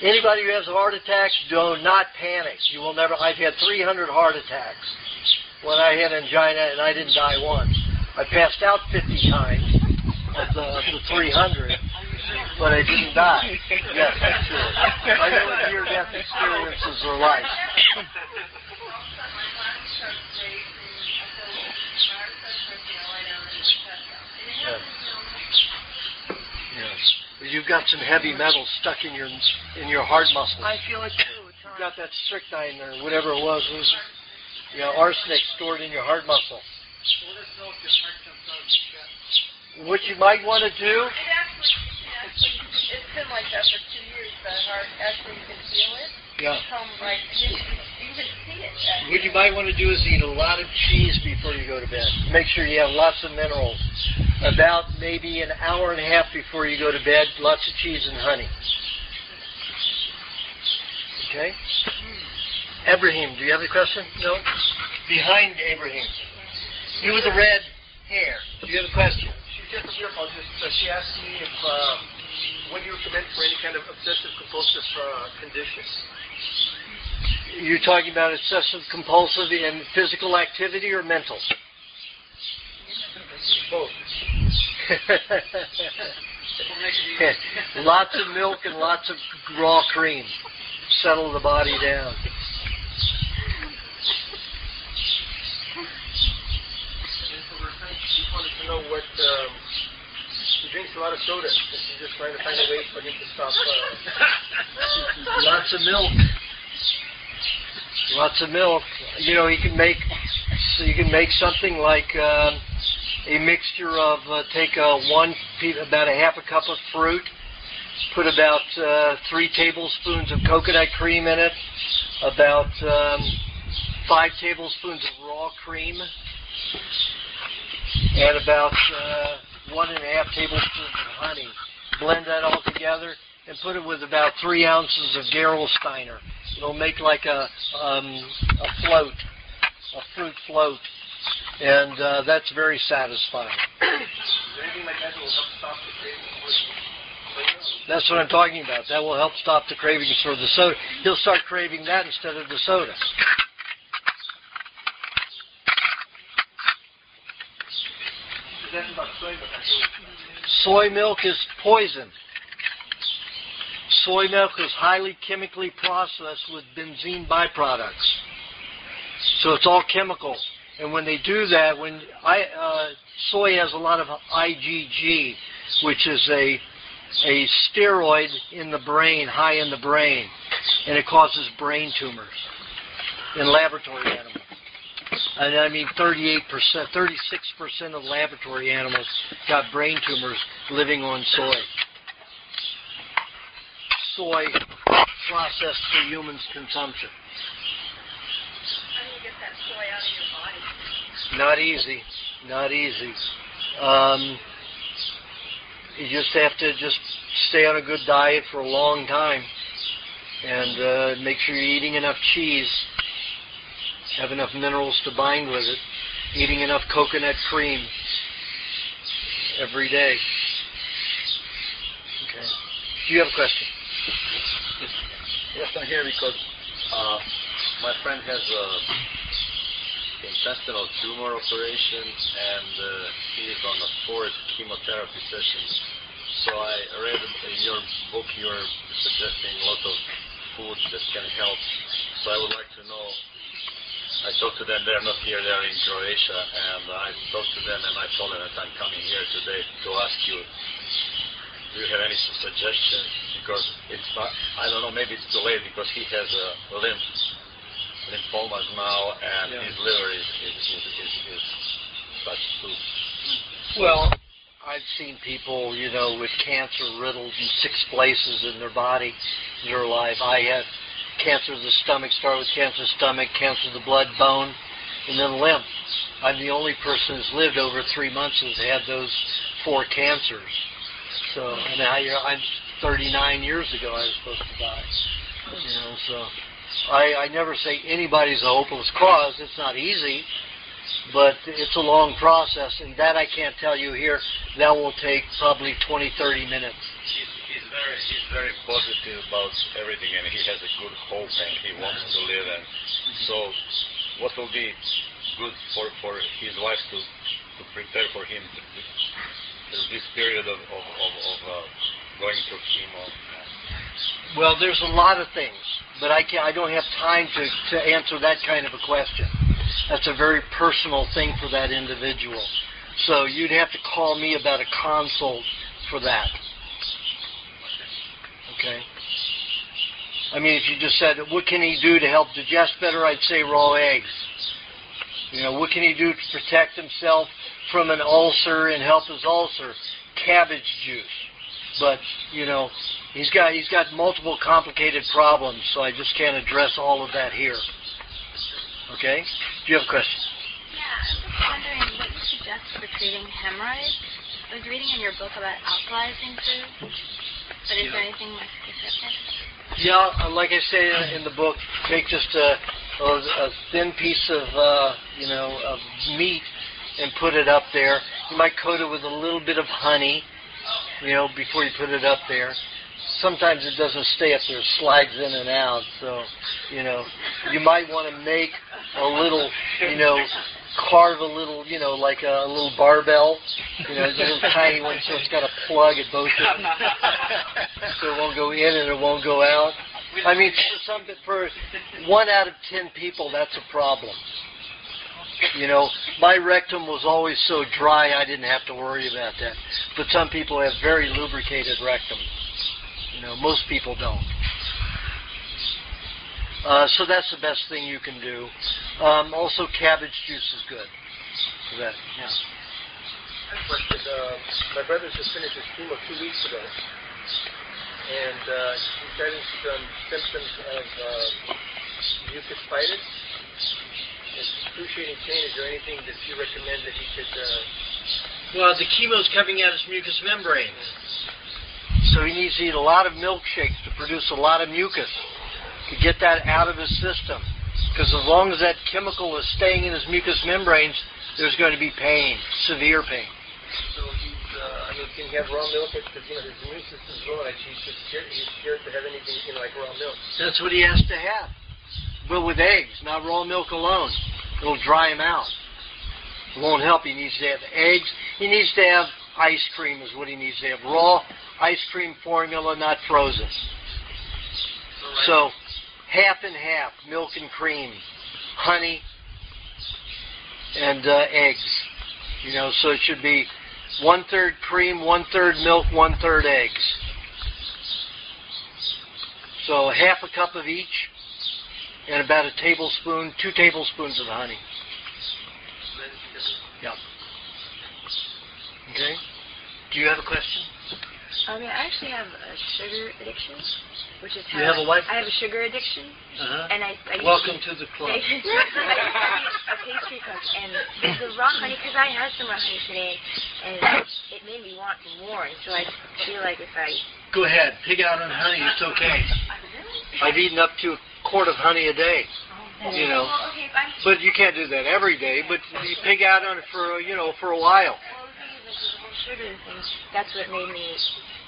Anybody who has a heart attack, do not panic. You will never. I've had 300 heart attacks when I had angina, and I didn't die once. I passed out 50 times of the 300, but I didn't die. Yes, that's true. I know what near-death experiences are like. Yes. You've got some heavy metal stuck in your heart muscles. I feel it too. You've got that strychnine or whatever it was arsenic stored in your heart muscle. What you might want to do. It actually been like that for 2 years. The heart, actually, you can feel it. Yeah. Come like you can see it. What you might want to do is eat a lot of cheese before you go to bed. Make sure you have lots of minerals. About maybe an hour and a half before you go to bed, lots of cheese and honey. Okay? Abraham, do you have a question? No? Behind Abraham. You with the red hair. Do you have a question? She's just a neurologist. She asked me if when you recommend for any kind of obsessive compulsive condition. You're talking about obsessive compulsive in physical activity or mental? Both. Lots of milk and lots of raw cream. Settle the body down. She wanted to know what he drinks a lot of soda. She's just trying to find a way for him to stop. Lots of milk. Lots of milk. You know, you can make something like a mixture of take about a half a cup of fruit, put about 3 tablespoons of coconut cream in it, about 5 tablespoons of raw cream, and about 1.5 tablespoons of honey. Blend that all together and put it with about 3 ounces of Gerolsteiner. It'll make like a float, a fruit float, and that's very satisfying. Anything like that will help stop the cravings? That's what I'm talking about. That will help stop the cravings for the soda. He'll start craving that instead of the soda. Soy milk is poison. Soy milk is highly chemically processed with benzene byproducts. So it's all chemical. And when they do that, soy has a lot of IgG, which is a steroid in the brain, high in the brain, and it causes brain tumors in laboratory animals. And I mean 36% of laboratory animals got brain tumors living on soy. Soy processed for humans' consumption. How do you get that soy out of your body? Not easy. Not easy. You just have to stay on a good diet for a long time and make sure you're eating enough cheese, have enough minerals to bind with it, eating enough coconut cream every day. Okay. Do you have a question? Yes, I'm here because my friend has a intestinal tumor operation and he is on the 4th chemotherapy session. So I read in your book you're suggesting a lot of foods that can help. So I would like to know, I talked to them, they're not here, they're in Croatia, and I talked to them and I told them that I'm coming here today to ask you, do you have any suggestions? Because it's not, I don't know, maybe it's too late because he has lymphomas now and his liver is touched too. Well, I've seen people, with cancer riddled in 6 places in their body, in their life. I had cancer of the stomach, started with cancer of the stomach, cancer of the blood, bone, and then lymph. I'm the only person who's lived over 3 months who's had those 4 cancers. So, and I'm 39 years ago I was supposed to die. So I never say anybody's a hopeless cause. It's not easy, but it's a long process, and that I can't tell you here. That will take probably 20, 30 minutes. He's very positive about everything, and he has a good hope, and he wants to live. And so, what will be good for his wife to prepare for him through this period of going through chemo? Well, there's a lot of things, but I don't have time to answer that kind of a question. That's a very personal thing for that individual. So you'd have to call me about a consult for that. Okay? I mean, if you just said, what can he do to help digest better, I'd say raw eggs. What can he do to protect himself from an ulcer and help his ulcer? Cabbage juice. But, He's got multiple complicated problems, so I just can't address all of that here. Okay? Do you have a question? Yeah, I was just wondering what you suggest for treating hemorrhoids. I was reading in your book about alkalizing food, but is there anything more specific? Yeah, like I say in the book, take just a thin piece of of meat and put it up there. You might coat it with a little bit of honey, before you put it up there. Sometimes it doesn't stay up there; it slides in and out. So, you might want to make a little, carve a little, like a little barbell, a little tiny one, so it's got a plug at both ends, so it won't go in and it won't go out. I mean, for 1 out of 10 people, that's a problem. My rectum was always so dry, I didn't have to worry about that. But some people have very lubricated rectums. Most people don't. So that's the best thing you can do. Also, cabbage juice is good for that. Yeah. I have a question. My brother just finished his chemo 2 weeks ago, and he's having some symptoms of mucositis. It's excruciating pain. Is there anything that you recommend that he could... Well, the chemo's coming out his mucous membrane. So he needs to eat a lot of milkshakes to produce a lot of mucus to get that out of his system. Because as long as that chemical is staying in his mucous membranes, there's going to be pain, severe pain. So he's, can he have raw milk? Because, his immune system's low, and he's scared to have anything, like raw milk. That's what he has to have. But with eggs, not raw milk alone. It'll dry him out. It won't help. He needs to have eggs. He needs to have ice cream is what he needs to have. Raw ice cream formula, not frozen. So half and half, milk and cream, honey, and eggs. So it should be 1/3 cream, 1/3 milk, 1/3 eggs. So half a cup of each, and about 2 tablespoons of honey. Yeah. Okay. Do you have a question? I actually have a sugar addiction, which is how you have a what? I have a sugar addiction, and I welcome to the club. I used to be a pastry cook, and the raw honey, because I had some raw honey today, and it made me want more, and so I feel like if I... Go ahead, pig out on honey, it's okay. I've eaten up to a quart of honey a day, but you can't do that every day, but you pig out on it for a while. Sugar and that's what made me,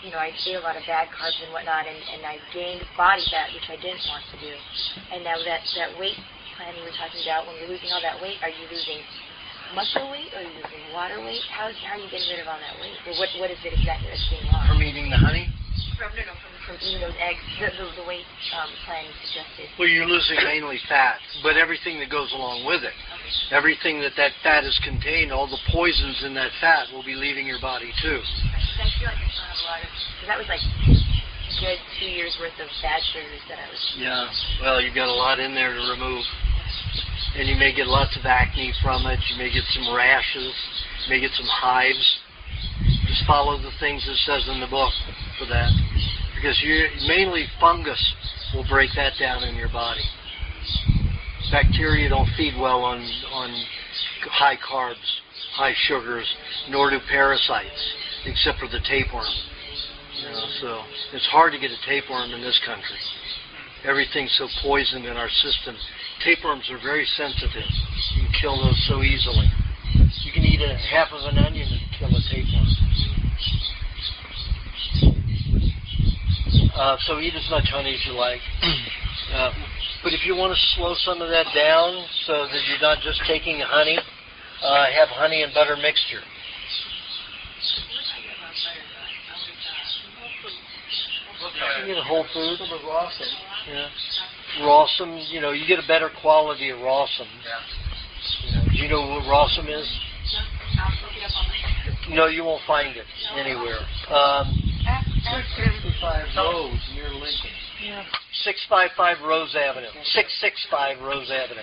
I ate a lot of bad carbs and whatnot, and I gained body fat, which I didn't want to do. And now that weight plan you were talking about, when you're losing all that weight, are you losing muscle weight or are you losing water weight? How are you getting rid of all that weight? Or what is it exactly that's being lost? From eating the honey? From eating those eggs, the weight plan you suggested. Well, you're losing mainly fat, but everything that goes along with it. Okay. Everything that fat is contained, all the poisons in that fat will be leaving your body too. I feel like I still have a lot of, because that was like a good 2 years worth of bad sugars that I was... Yeah, well, you've got a lot in there to remove. And you may get lots of acne from it. You may get some rashes. You may get some hives. Just follow the things it says in the book for that. Because mainly fungus will break that down in your body. Bacteria don't feed well on high carbs, high sugars, nor do parasites, except for the tapeworm. So it's hard to get a tapeworm in this country. Everything's so poisoned in our system. Tapeworms are very sensitive. You can kill those so easily. You can eat half of an onion and kill a tapeworm. So eat as much honey as you like. But if you want to slow some of that down so that you're not just taking honey, have honey and butter mixture. You get a whole food. Yeah. Rawsome, you get a better quality of rawsome. Do you know what rawsome is? No, you won't find it anywhere. 665 Rose near Lincoln. Yeah. 655 Rose Avenue. 665 Rose Avenue.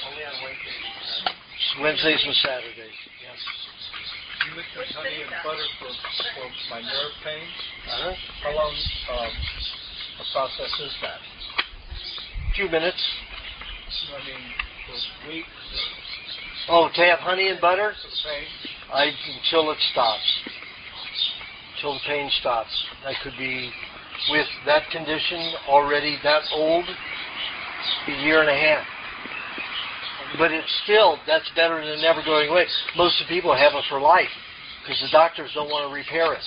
Only on Wednesdays. Wednesdays and Saturdays. You mix the honey and butter for my nerve pain. How long a process is that? Few minutes. I mean, for weeks. Oh, to have honey and butter? For the pain. Until it stops. Until the pain stops. That could be, with that condition already that old, a year and a half. But it's still, that's better than never going away. Most of the people have it for life because the doctors don't want to repair it.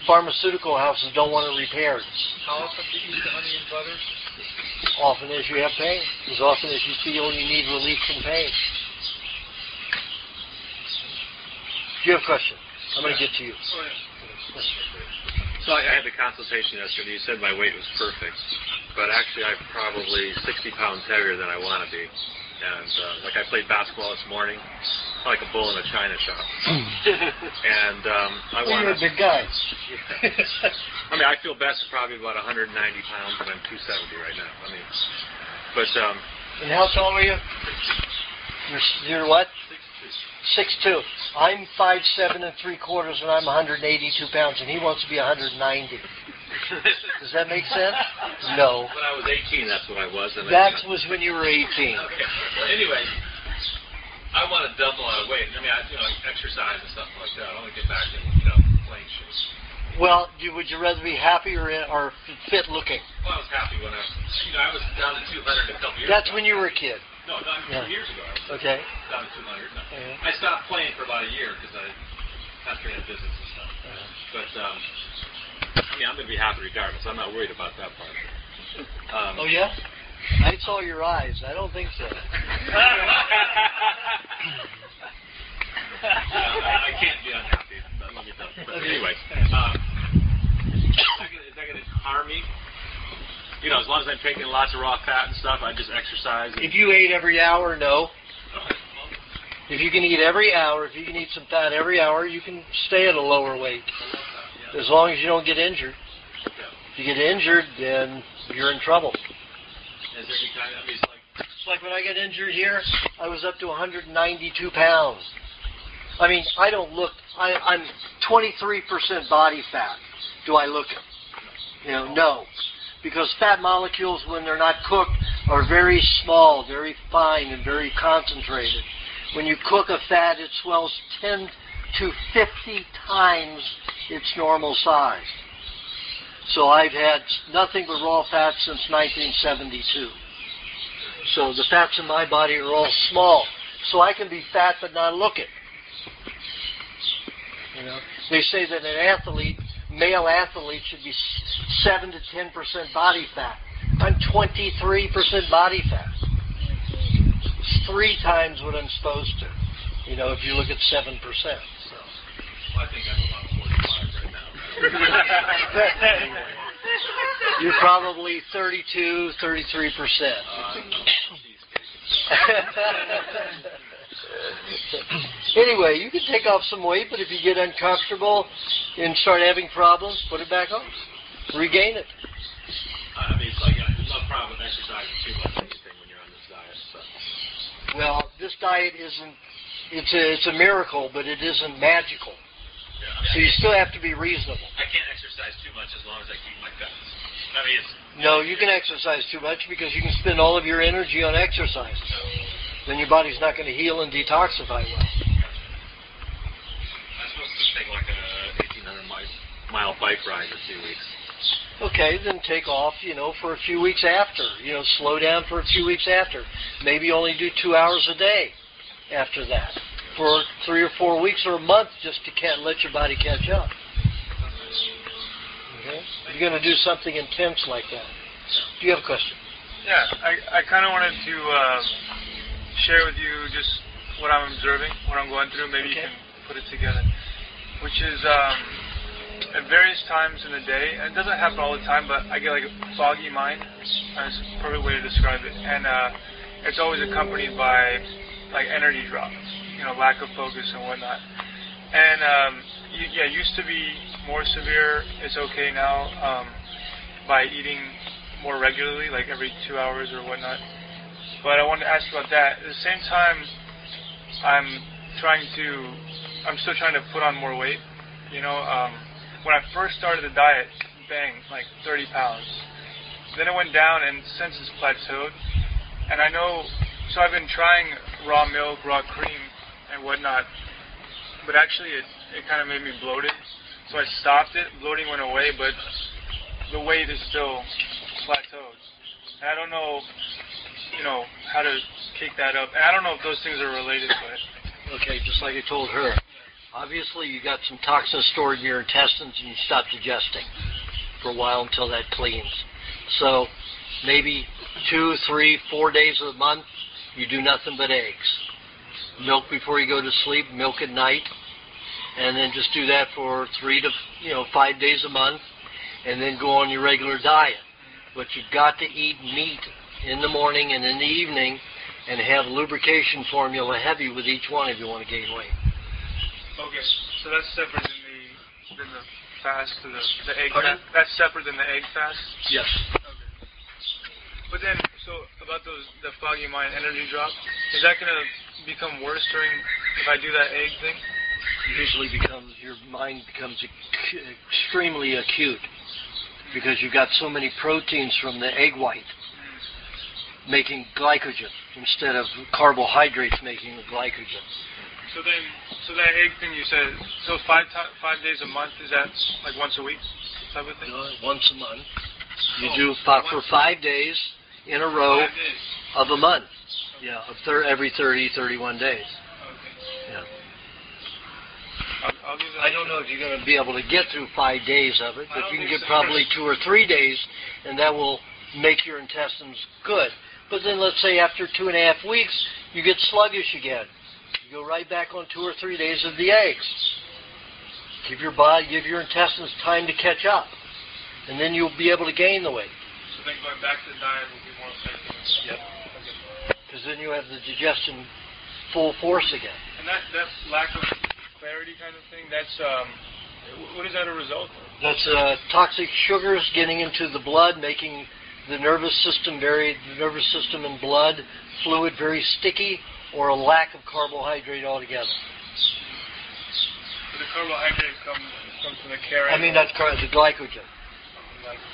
Pharmaceutical houses don't want to repair it. How often do you eat the honey and butter? Often as you have pain. As often as you feel you need relief from pain. Do you have a question? I'm going to get to you. So I had the consultation yesterday. You said my weight was perfect, but actually I'm probably 60 pounds heavier than I want to be. And like I played basketball this morning, like a bull in a china shop. And I want. You're a big guy. I mean, I feel best at probably about 190 pounds, and I'm 270 right now. I mean, but. And how tall are you? You're what? 6'2". I'm 5'7" and 3/4", and I'm 182 pounds, and he wants to be 190. Does that make sense? No. When I was 18, that's what I was. And that was when you were 18. Okay. Well, anyway, I want to dump a lot of weight. I mean, I exercise and stuff like that. I want to get back in, playing shoes. Well, would you rather be happy or fit looking? Well, I was happy when I was down to 200 a couple years ago. That's when you were a kid. No, 2 years ago. I was down to 200. No. I stopped playing for about a year because after I had business and stuff. But I mean, I'm going to be happy regardless. I'm not worried about that part. Oh yeah? I saw your eyes. I don't think so. I can't be unhappy. Let me tell you. But anyway, is that going to harm me? As long as I'm taking lots of raw fat and stuff, I just exercise. If you ate every hour, no. If you can eat every hour, if you can eat some fat every hour, you can stay at a lower weight. As long as you don't get injured. If you get injured, then you're in trouble. Is there any kind of, it's like when I got injured here, I was up to 192 pounds. I mean, I don't look, I'm 23% body fat. Do I look it? No. Because fat molecules, when they're not cooked, are very small, very fine, and very concentrated. When you cook a fat, it swells 10 to 50 times its normal size. So I've had nothing but raw fat since 1972. So the fats in my body are all small. So I can be fat but not look it. They say that an athlete, male athlete, should be 7 to 10% body fat. I'm 23% body fat. It's 3 times what I'm supposed to. If you look at 7%. Well, I think I'm about 45 right now. You're probably 32, 33%. Anyway, you can take off some weight, but if you get uncomfortable and start having problems, put it back on. Regain it. I mean, it's like there's no problem with exercising too much anything when you're on this diet. So. Well, this diet isn't. It's a miracle, but it isn't magical. Yeah, so you still have to be reasonable. I can't exercise too much as long as I keep my fitness. I mean, no, you can exercise too much because you can spend all of your energy on exercise. Then your body's not going to heal and detoxify well. I'm supposed to take like a 1,800-mile bike ride for 2 weeks. Okay, then take off, for a few weeks after. Slow down for a few weeks after. Maybe only do 2 hours a day after that. For 3 or 4 weeks or a month just to let your body catch up. Okay? You're going to do something intense like that. Do you have a question? Yeah, I kind of wanted to share with you just what I'm observing, what I'm going through. Maybe you can put it together. Which is at various times in the day, and it doesn't happen all the time, but I get like a foggy mind. That's a perfect way to describe it. And it's always accompanied by like energy drops, lack of focus and whatnot. And it used to be more severe. It's okay now by eating more regularly, like every 2 hours or whatnot. But I wanted to ask about that. At the same time, I'm still trying to put on more weight. when I first started the diet, bang, like 30 pounds. Then it went down, and since it's plateaued. And I know, so I've been trying raw milk, raw cream, and whatnot. But actually, it kind of made me bloated. So I stopped it. Bloating went away, but the weight is still plateaued. And I don't know, how to kick that up. And I don't know if those things are related, but... Okay, just like I told her. Obviously, you got some toxins stored in your intestines, and you stop digesting for a while until that cleans. So maybe 2, 3, 4 days of the month, you do nothing but eggs. Milk before you go to sleep, milk at night, and then just do that for 3 to 5 days a month, and then go on your regular diet. But you've got to eat meat in the morning and in the evening, and have lubrication formula heavy with each one if you want to gain weight. Okay, so that's separate than the fast, the egg fast? That's separate than the egg fast? Yes. Okay. But then, so about the foggy mind energy drop, is that going to become worse if I do that egg thing? Usually your mind becomes extremely acute because you've got so many proteins from the egg white making glycogen instead of carbohydrates making the glycogen. So that egg thing you said, so 5 days a month, is that like once a week type of thing? Once a month. You do for 5 days in a row of a month. Okay. Yeah, every 30, 31 days. Okay. Yeah. I'll give that I don't know if you're going to be able to get through 5 days of it, but you can get probably 2 or 3 days, and that will make your intestines good. But then let's say after 2.5 weeks, you get sluggish again. You go right back on 2 or 3 days of the eggs. Give your intestines time to catch up, and then you'll be able to gain the weight. So then going back to the diet will be more effective. Yep. Because then you have the digestion full force again. And that lack of clarity kind of thing, that's what is that a result of? That's toxic sugars getting into the blood, making the nervous system and blood fluid very sticky, or a lack of carbohydrate altogether. So the carbohydrate comes from the carrot? That's the glycogen.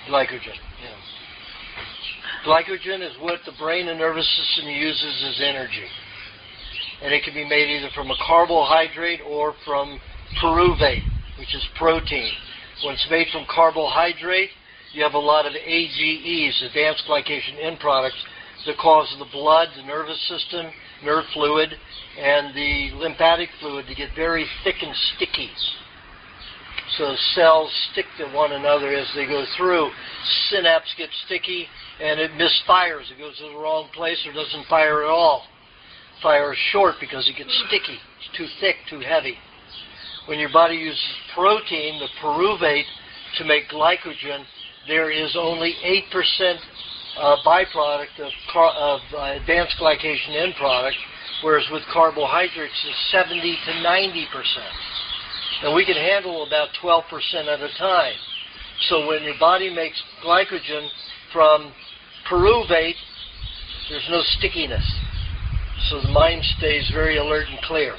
Glycogen, yeah. Glycogen is what the brain and nervous system uses as energy. And it can be made either from a carbohydrate or from pyruvate, which is protein. When it's made from carbohydrate, you have a lot of AGEs, advanced glycation end products, that cause the blood, the nervous system, nerve fluid, and the lymphatic fluid to get very thick and sticky. So cells stick to one another as they go through. Synapse gets sticky, and it misfires. It goes to the wrong place or doesn't fire at all. Fire is short because it gets sticky. It's too thick, too heavy. When your body uses protein, the pyruvate, to make glycogen, there is only 8% byproduct of advanced glycation end product, whereas with carbohydrates it's 70 to 90%. And we can handle about 12% at a time. So when your body makes glycogen from pyruvate, there's no stickiness. So the mind stays very alert and clear.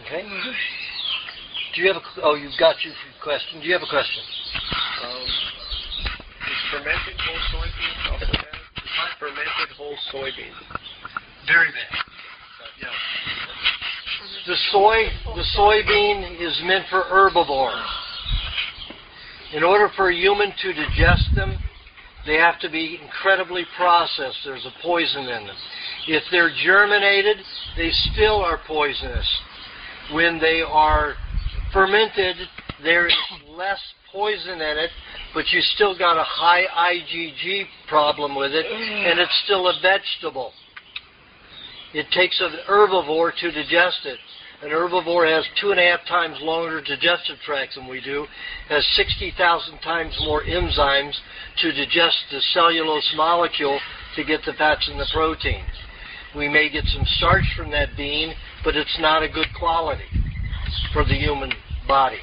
Okay? Do you have you've got your question. Do you have a question? Is fermented whole soybean also bad? Fermented whole soybean. Very bad. Yeah. The soybean is meant for herbivores. In order for a human to digest them, they have to be incredibly processed. There's a poison in them. If they're germinated, they still are poisonous. When they are fermented, there is less poison in it, but you still got a high IgG problem with it, and it's still a vegetable. It takes an herbivore to digest it. An herbivore has 2.5 times longer digestive tract than we do, has 60,000 times more enzymes to digest the cellulose molecule to get the fats and the protein. We may get some starch from that bean, but it's not a good quality for the human body.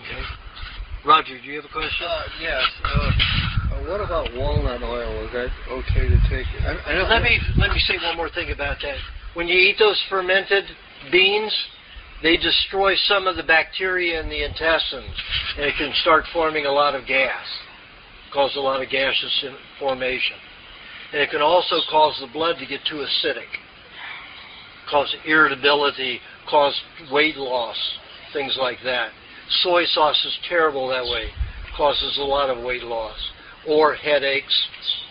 Okay. Roger, do you have a question? Yes. What about walnut oil? Is that okay to take? Let me say one more thing about that. when you eat those fermented beans, they destroy some of the bacteria in the intestines, and it can start forming a lot of gas, cause a lot of gaseous formation. And it can also cause the blood to get too acidic, cause irritability, cause weight loss, things like that. Soy sauce is terrible that way, causes a lot of weight loss. Or headaches,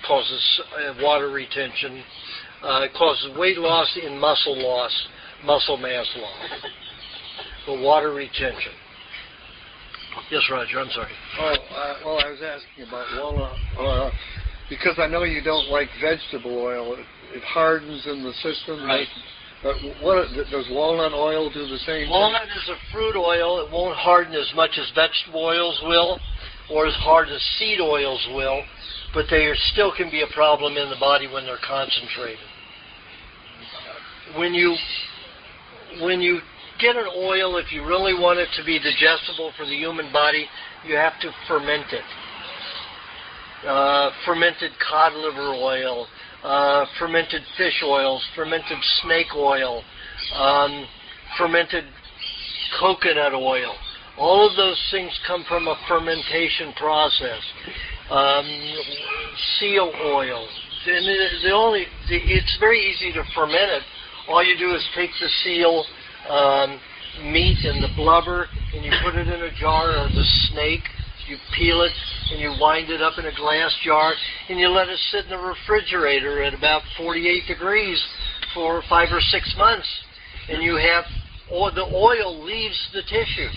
causes water retention, causes weight loss in muscle loss, muscle mass loss. But water retention. Yes, Roger, I'm sorry. Well, I was asking about walnut oil because I know you don't like vegetable oil. It hardens in the system. Right. But what does walnut oil do the same Walnut is a fruit oil. It won't harden as much as vegetable oils will, or as hard as seed oils will, but they still can be a problem in the body when they're concentrated. When you get an oil, if you really want it to be digestible for the human body, you have to ferment it. Fermented cod liver oil, fermented fish oils, fermented snake oil, fermented coconut oil. All of those things come from a fermentation process. Seal oil. And it's very easy to ferment it. All you do is take the seal meat and the blubber, and you put it in a jar, or the snake. You peel it, and you wind it up in a glass jar, and you let it sit in the refrigerator at about 48 degrees for 5 or 6 months. And you have, the oil leaves the tissue.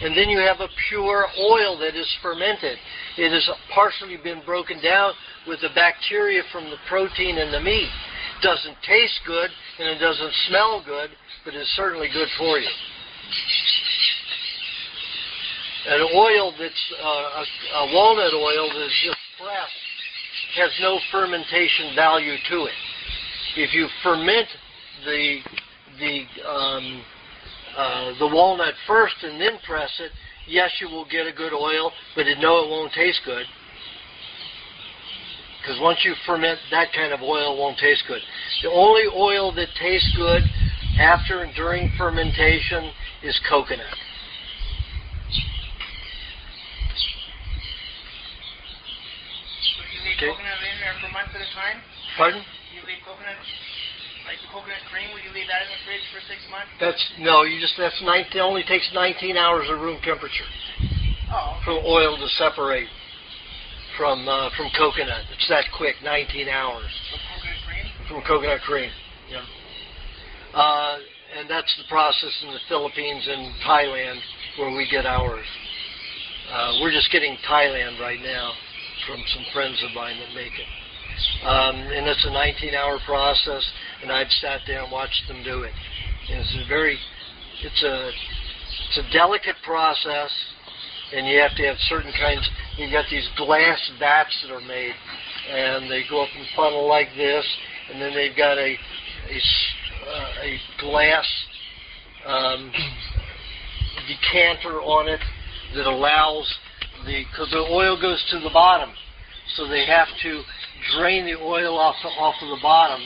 And then you have a pure oil that is fermented. It has partially been broken down with the bacteria from the protein in the meat. It doesn't taste good, and it doesn't smell good, but it's certainly good for you. An oil that's a walnut oil that's just pressed has no fermentation value to it. If you ferment the walnut first and then press it, yes, you will get a good oil, but no, it won't taste good. Because once you ferment, that kind of oil won't taste good. The only oil that tastes good after and during fermentation is coconut. Okay. Coconut in there for months at a time? Pardon? You leave coconut, like the coconut cream, would you leave that in the fridge for 6 months? It only takes 19 hours of room temperature for oil to separate from coconut. It's that quick, 19 hours. From coconut cream? From coconut cream, yeah. And that's the process in the Philippines and Thailand where we get ours. We're just getting Thailand right now from some friends of mine that make it. And it's a 19-hour process, and I've sat there and watched them do it. And it's a delicate process, and you have to have certain kinds. You've got these glass vats that are made, and they go up in funnel like this, and then they've got a glass decanter on it that allows because the oil goes to the bottom, so they have to drain the oil off of the bottom,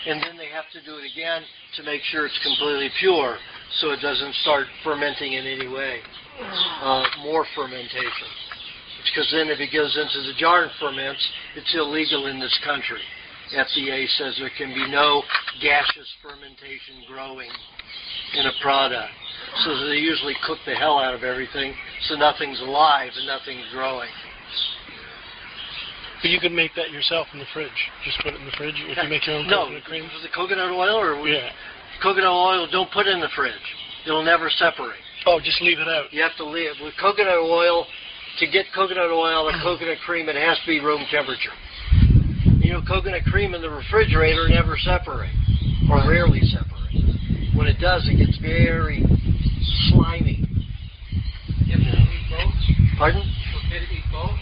and then they have to do it again to make sure it's completely pure, so it doesn't start fermenting in any way. More fermentation, because then if it goes into the jar and ferments, it's illegal in this country. FDA says there can be no gaseous fermentation growing in a product. So they usually cook the hell out of everything, so nothing's alive and nothing's growing. But you could make that yourself in the fridge. Just put it in the fridge if you make your own coconut cream? No, the coconut oil? Yeah. Coconut oil, don't put it in the fridge. It'll never separate. Oh, just leave it out. You have to leave it. With coconut oil, to get coconut oil or coconut cream, it has to be room temperature. You know, coconut cream in the refrigerator never separate, or rarely separate. When it does, it gets very slimy. You have to eat both? Pardon? Okay to eat both?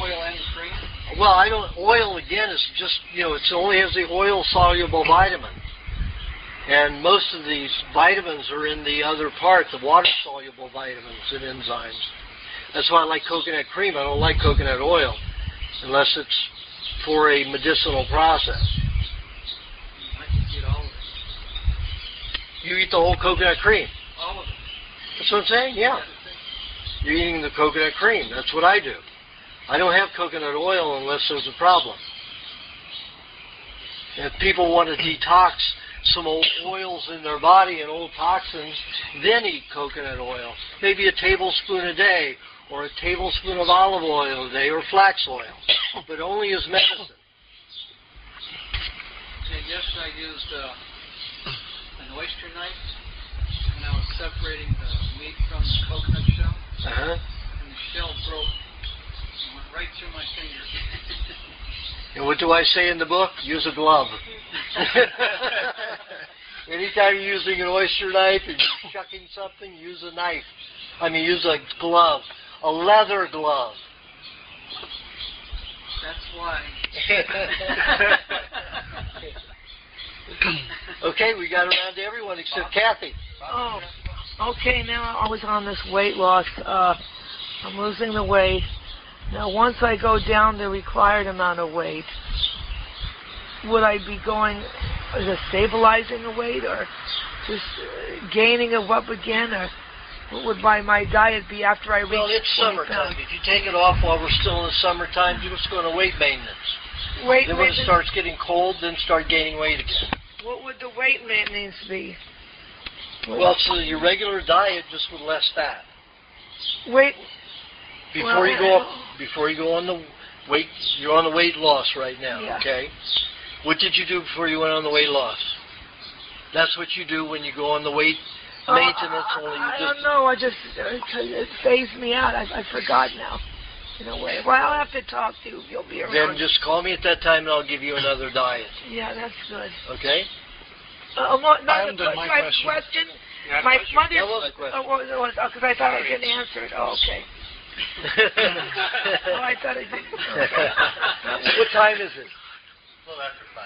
Oil and cream? Well, oil, again, is just, it only has the oil-soluble vitamin. And most of these vitamins are in the other part, the water-soluble vitamins and enzymes. That's why I like coconut cream. I don't like coconut oil, unless it's for a medicinal process. you eat the whole coconut cream. All of it. That's what I'm saying, yeah. You're eating the coconut cream. That's what I do. I don't have coconut oil unless there's a problem. If people want to detox some old oils in their body and old toxins, then eat coconut oil. Maybe a tablespoon a day, or a tablespoon of olive oil a day, or flax oil, but only as medicine. Okay, yesterday I used an oyster knife, and I was separating the meat from the coconut shell, and the shell broke and went right through my fingers. And what do I say in the book? Use a glove. Anytime you're using an oyster knife and you're shucking something, use a knife. Use a glove. A leather glove. That's why. Okay, we got around to everyone except Kathy. Oh, okay, now I was on this weight loss. I'm losing the weight. Now, once I go down the required amount of weight, would I be going, stabilizing the weight, or just gaining it up again, or what would my diet be after I reach 20 Well, it's summertime. If you take it off while we're still in the summertime, you just go into weight maintenance. Then when it starts getting cold, then start gaining weight again. What would the weight maintenance be? Well, so your regular diet, just with less fat. Weight. Before you go on the weight, you're on the weight loss right now, okay? What did you do before you went on the weight loss? That's what you do when you go on the weight maintenance. I don't know. It phased me out. I forgot now, in a way. Well, I'll have to talk to you. You'll be around. Then just call me at that time, and I'll give you another diet. Yeah, that's good. Okay? I haven't done my question. My mother's because I thought I didn't answer it. Oh, okay. I thought I didn't. Okay. What time is it? Well, after 5.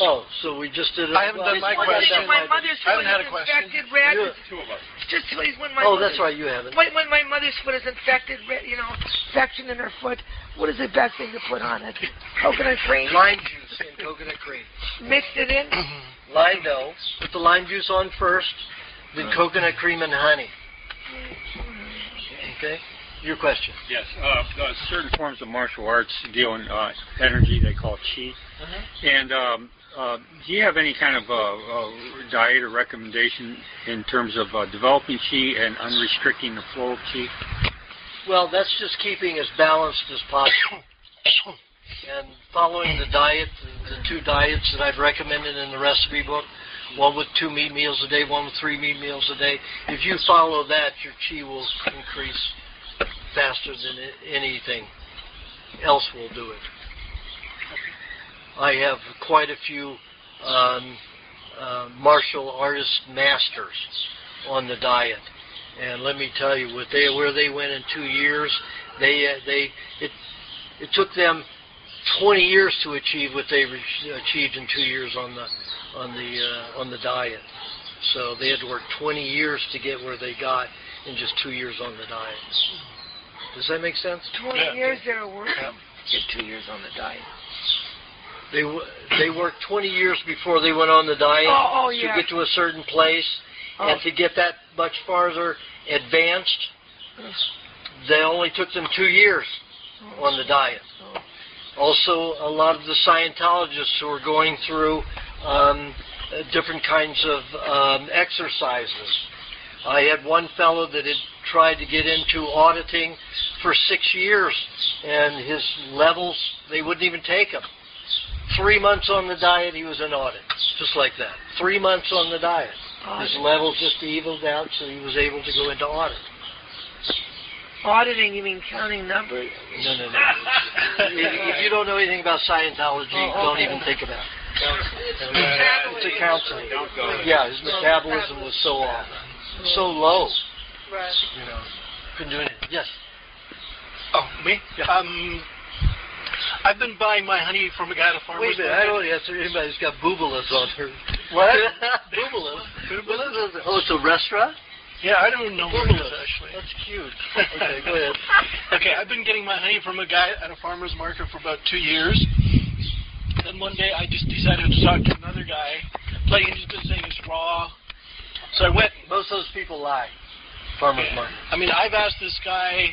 Oh, so we just did it. I haven't done my question. My mother's foot is infected red. Two of us. Just please, when my that's right, you haven't. When my mother's foot is infected, infection in her foot, what is the best thing to put on it? Coconut cream? Lime juice and coconut cream. Mix it in? No. Put the lime juice on first, then coconut cream and honey. Okay? Your question. Yes. Certain forms of martial arts deal in energy. They call it chi. And do you have any kind of diet or recommendation in terms of developing chi and unrestricting the flow of chi? Well, that's just keeping as balanced as possible. And following the diet, the 2 diets that I've recommended in the recipe book, one with 2 meat meals a day, one with 3 meat meals a day. If you follow that, your chi will increase faster than anything else will do it. I have quite a few martial artist masters on the diet, and let me tell you, where they went in 2 years, it took them 20 years to achieve what they achieved in 2 years on the diet. So they had to work 20 years to get where they got in just 2 years on the diet. Does that make sense? 20 years they were working. Get 2 years on the diet. They worked 20 years before they went on the diet to get to a certain place, and to get that much farther advanced, they only took them 2 years on the diet. Also, a lot of the Scientologists who are going through different kinds of exercises. I had one fellow that had tried to get into auditing for 6 years, and his levels, they wouldn't even take him. 3 months on the diet, he was in audit, just like that. 3 months on the diet. His levels just evened out, so he was able to go into audit. Auditing, you mean counting numbers? No. If you don't know anything about Scientology, don't even think about it. It's a counseling. Yeah, his metabolism was so off, so low. Right. Couldn't do anything. Yes. Oh, me? Yeah. I've been buying my honey from a guy at a farmer's market. Wait a minute, I don't answer anybody who's got boobalas on her. What? Boobalas? Oh, it's a restaurant? Yeah, I don't know where it is, actually. That's cute. Okay, go ahead. Okay, I've been getting my honey from a guy at a farmer's market for about 2 years. Then one day I just decided to talk to another guy. Like, he's been saying it's raw, So I went. Most of those people lie. Farmers market. I mean, I've asked this guy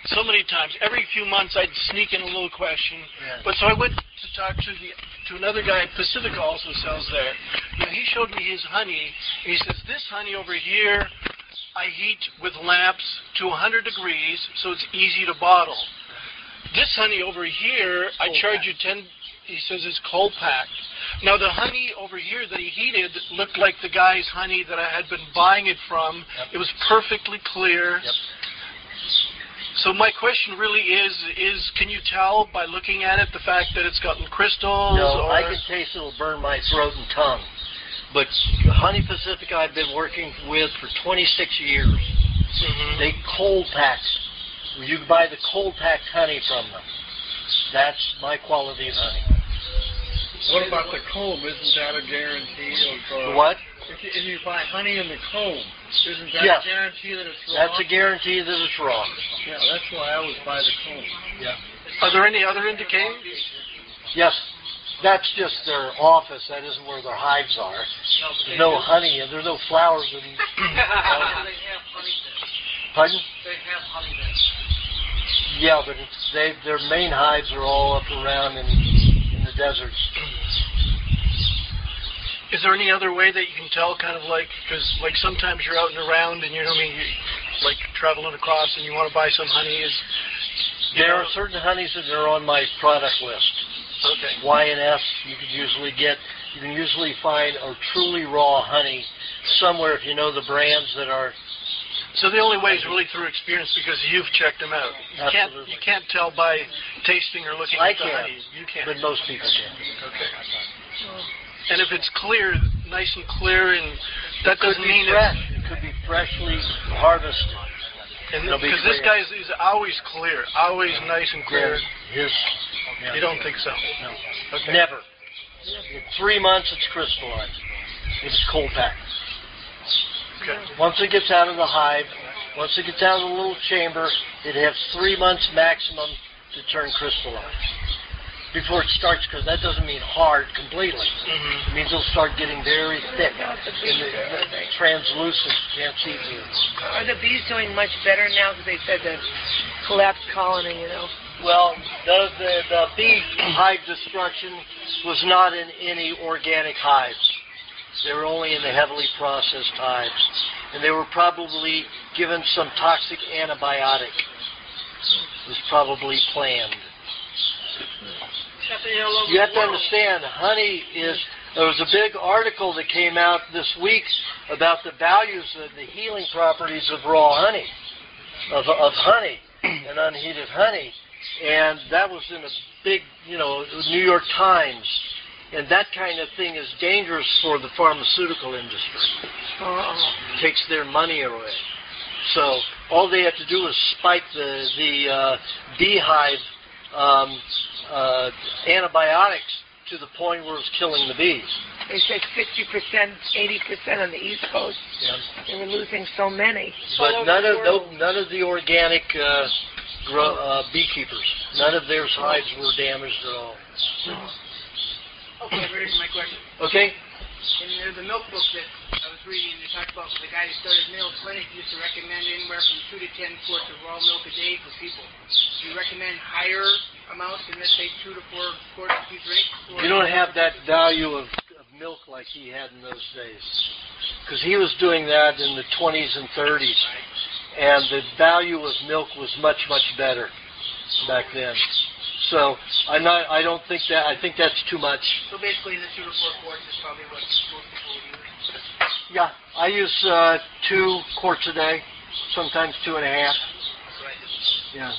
so many times. Every few months, I'd sneak in a little question. Yeah. But so I went to talk to another guy. Pacifica also sells there. You know, he showed me his honey. And he says, this honey over here, I heat with lamps to 100 degrees, so it's easy to bottle. This honey over here, I charge you 10. He says it's cold packed. Now the honey over here that he heated looked like the guy's honey that I had been buying it from. Yep. It was perfectly clear. Yep. So my question really is can you tell by looking at it the fact that it's got crystals? No, or? I can taste it'll burn my throat and tongue. But Honey Pacifica I've been working with for 26 years. Mm-hmm. They cold pack. You can buy the cold packed honey from them. That's my quality of honey. What about the comb? Isn't that a guarantee of... What? If you buy honey in the comb, isn't that Yes. a guarantee that it's raw? That's a guarantee that it's raw. Yeah, that's why I always buy the comb. Yeah. Are there any other indicators? Yes. That's just their office. That isn't where their hives are. There's no honey and there's no flowers in. They have honey there. Pardon? They have honey there. Yeah, but their main hives are all up around in the deserts. Is there any other way that you can tell, kind of like, because like sometimes you're out and around and you know what I mean, like traveling across and you want to buy some honey? There are certain honeys that are on my product list. Okay. Y&S, you can usually find a truly raw honey somewhere if you know the brands that are. So the only way is really through experience because you've checked them out. You can't tell by tasting or looking at the honey. You can't. But most people can. Okay. And if it's clear, nice and clear, and that doesn't mean fresh. It could be freshly harvested. Because this guy is always clear, always nice and clear. Yeah. You don't think so? No. Okay. Never. In 3 months, it's crystallized. It's cold packed. Okay. Once it gets out of the hive, once it gets out of the little chamber, it has 3 months maximum to turn crystallized. Before it starts, because that doesn't mean hard completely. Mm-hmm. It means it'll start getting very thick and translucent. Can't see through. Are the bees doing much better now? Because they said the collapsed colony, you know. Well, the bee hive destruction was not in any organic hives. They were only in the heavily processed hives. And they were probably given some toxic antibiotic. It was probably planned. You have to understand, honey is... There was a big article that came out this week about the values of the healing properties of raw honey, of honey and unheated honey. And that was in a big, New York Times. And that kind of thing is dangerous for the pharmaceutical industry. It takes their money away. So all they have to do is spike the beehive antibiotics to the point where it's killing the bees. They said 60%, 80% on the East Coast. Yeah. They were losing so many. But none of the organic beekeepers, none of their hives were damaged at all. Okay, ready for my question. Okay. In the milk book that I was reading, they talked about the guy who started Mayo Clinic used to recommend anywhere from 2 to 10 quarts of raw milk a day for people. Do you recommend higher amounts than, let's say, 2 to 4 quarts if you drink? You don't have that value of milk like he had in those days. Because he was doing that in the 20s and 30s. And the value of milk was much, much better back then. So I don't think that. I think that's too much. So basically, the 2 to 4 quarts is probably what most people would use. Yeah, I use 2 quarts a day, sometimes 2.5. Yeah.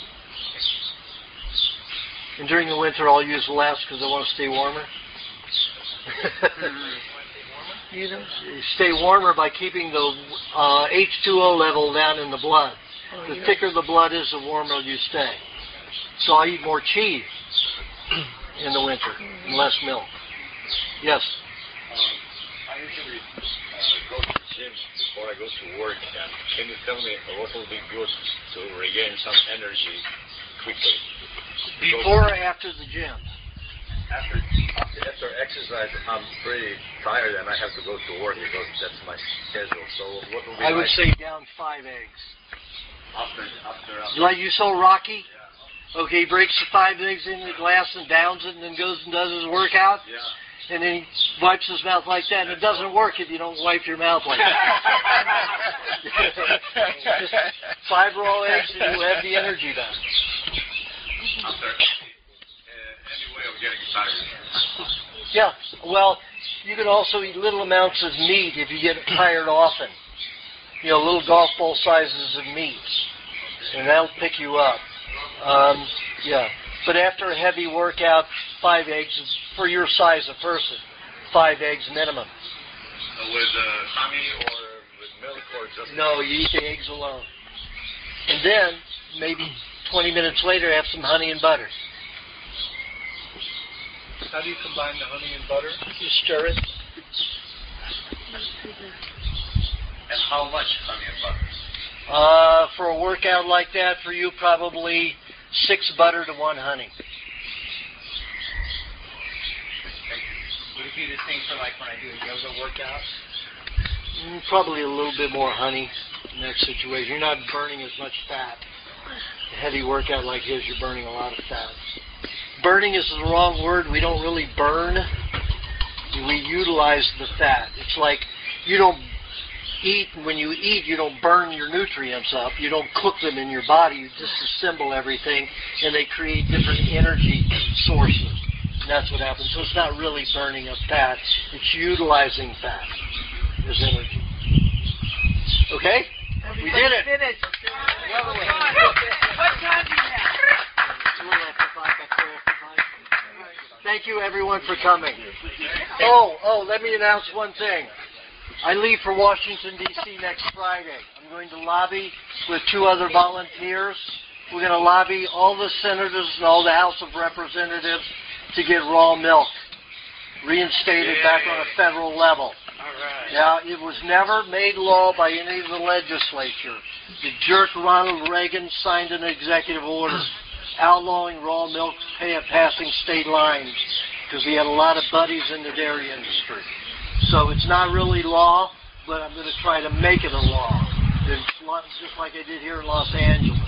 And during the winter, I'll use less because I want to stay warmer. You stay warmer by keeping the H2O level down in the blood. The thicker the blood is, the warmer you stay. So I eat more cheese in the winter and less milk. Yes? I usually go to the gym before I go to work. And can you tell me what will be good to regain some energy quickly? Before or after the gym? After after exercise, I'm pretty tired and I have to go to work because that's my schedule. So what will be I would say down 5 eggs. after Like you saw Rocky? Yeah. Okay, he breaks the 5 eggs in the glass and downs it and then goes and does his workout. Yeah. And then he wipes his mouth like that. And it doesn't work if you don't wipe your mouth like that. Just 5 raw eggs and you have the energy back. Any way of getting tired? Yeah, well, you can also eat little amounts of meat if you get tired often. You know, little golf ball sizes of meat. And that'll pick you up. Yeah. But after a heavy workout, 5 eggs is for your size of person. 5 eggs minimum. With honey or with milk or just... No, you eat the eggs alone. And then, maybe 20 minutes later, have some honey and butter. How do you combine the honey and butter? You stir it. And how much honey and butter? For a workout like that, for you, probably 6 butter to 1 honey. Would it be the same for like when I do a yoga workout? Probably a little bit more honey in that situation. You're not burning as much fat. A heavy workout like his, you're burning a lot of fat. Burning is the wrong word. We don't really burn. We utilize the fat. It's like you don't eat. When you eat, you don't burn your nutrients up. You don't cook them in your body. You disassemble everything, and they create different energy sources. And that's what happens. So it's not really burning up fat. It's utilizing fat as energy. Okay? We did it. Finished. What time do you have? Thank you, everyone, for coming. Oh, let me announce one thing. I leave for Washington, D.C. next Friday. I'm going to lobby with 2 other volunteers. We're going to lobby all the senators and all the House of Representatives to get raw milk reinstated back on a federal level. Now, it was never made law by any of the legislature. The jerk Ronald Reagan signed an executive order outlawing raw milk passing state lines because he had a lot of buddies in the dairy industry. So it's not really law, but I'm going to try to make it a law, just like I did here in Los Angeles.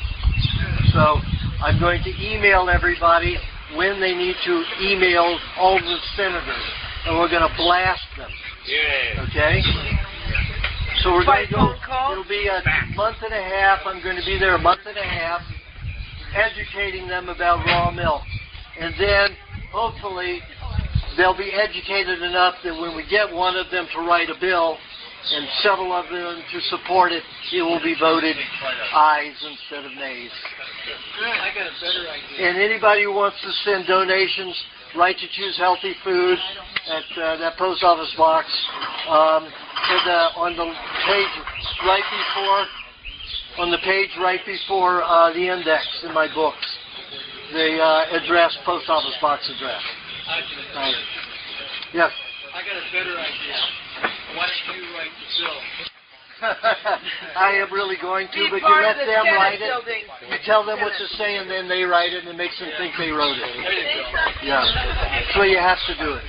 So I'm going to email everybody when they need to email all the senators, and we're going to blast them. Yeah. Okay? So we're going to go, it'll be a month and a half. I'm going to be there a month and a half educating them about raw milk. And then, hopefully, they'll be educated enough that when we get one of them to write a bill and several of them to support it, it will be voted ayes instead of nays. I got a better idea. And anybody who wants to send donations, Right to Choose Healthy Food at that post office box. On the page right before the index in my books, the address, post office box address. Yes. I got a better idea. Why don't you write the bill? I am really going to, but you let them write it. You tell them what to say, and then they write it, and it makes them think they wrote it. Yeah. So you have to do it.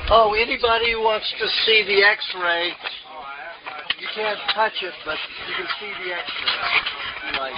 Oh, anybody who wants to see the X-ray, you can't touch it, but you can see the X-ray. Like.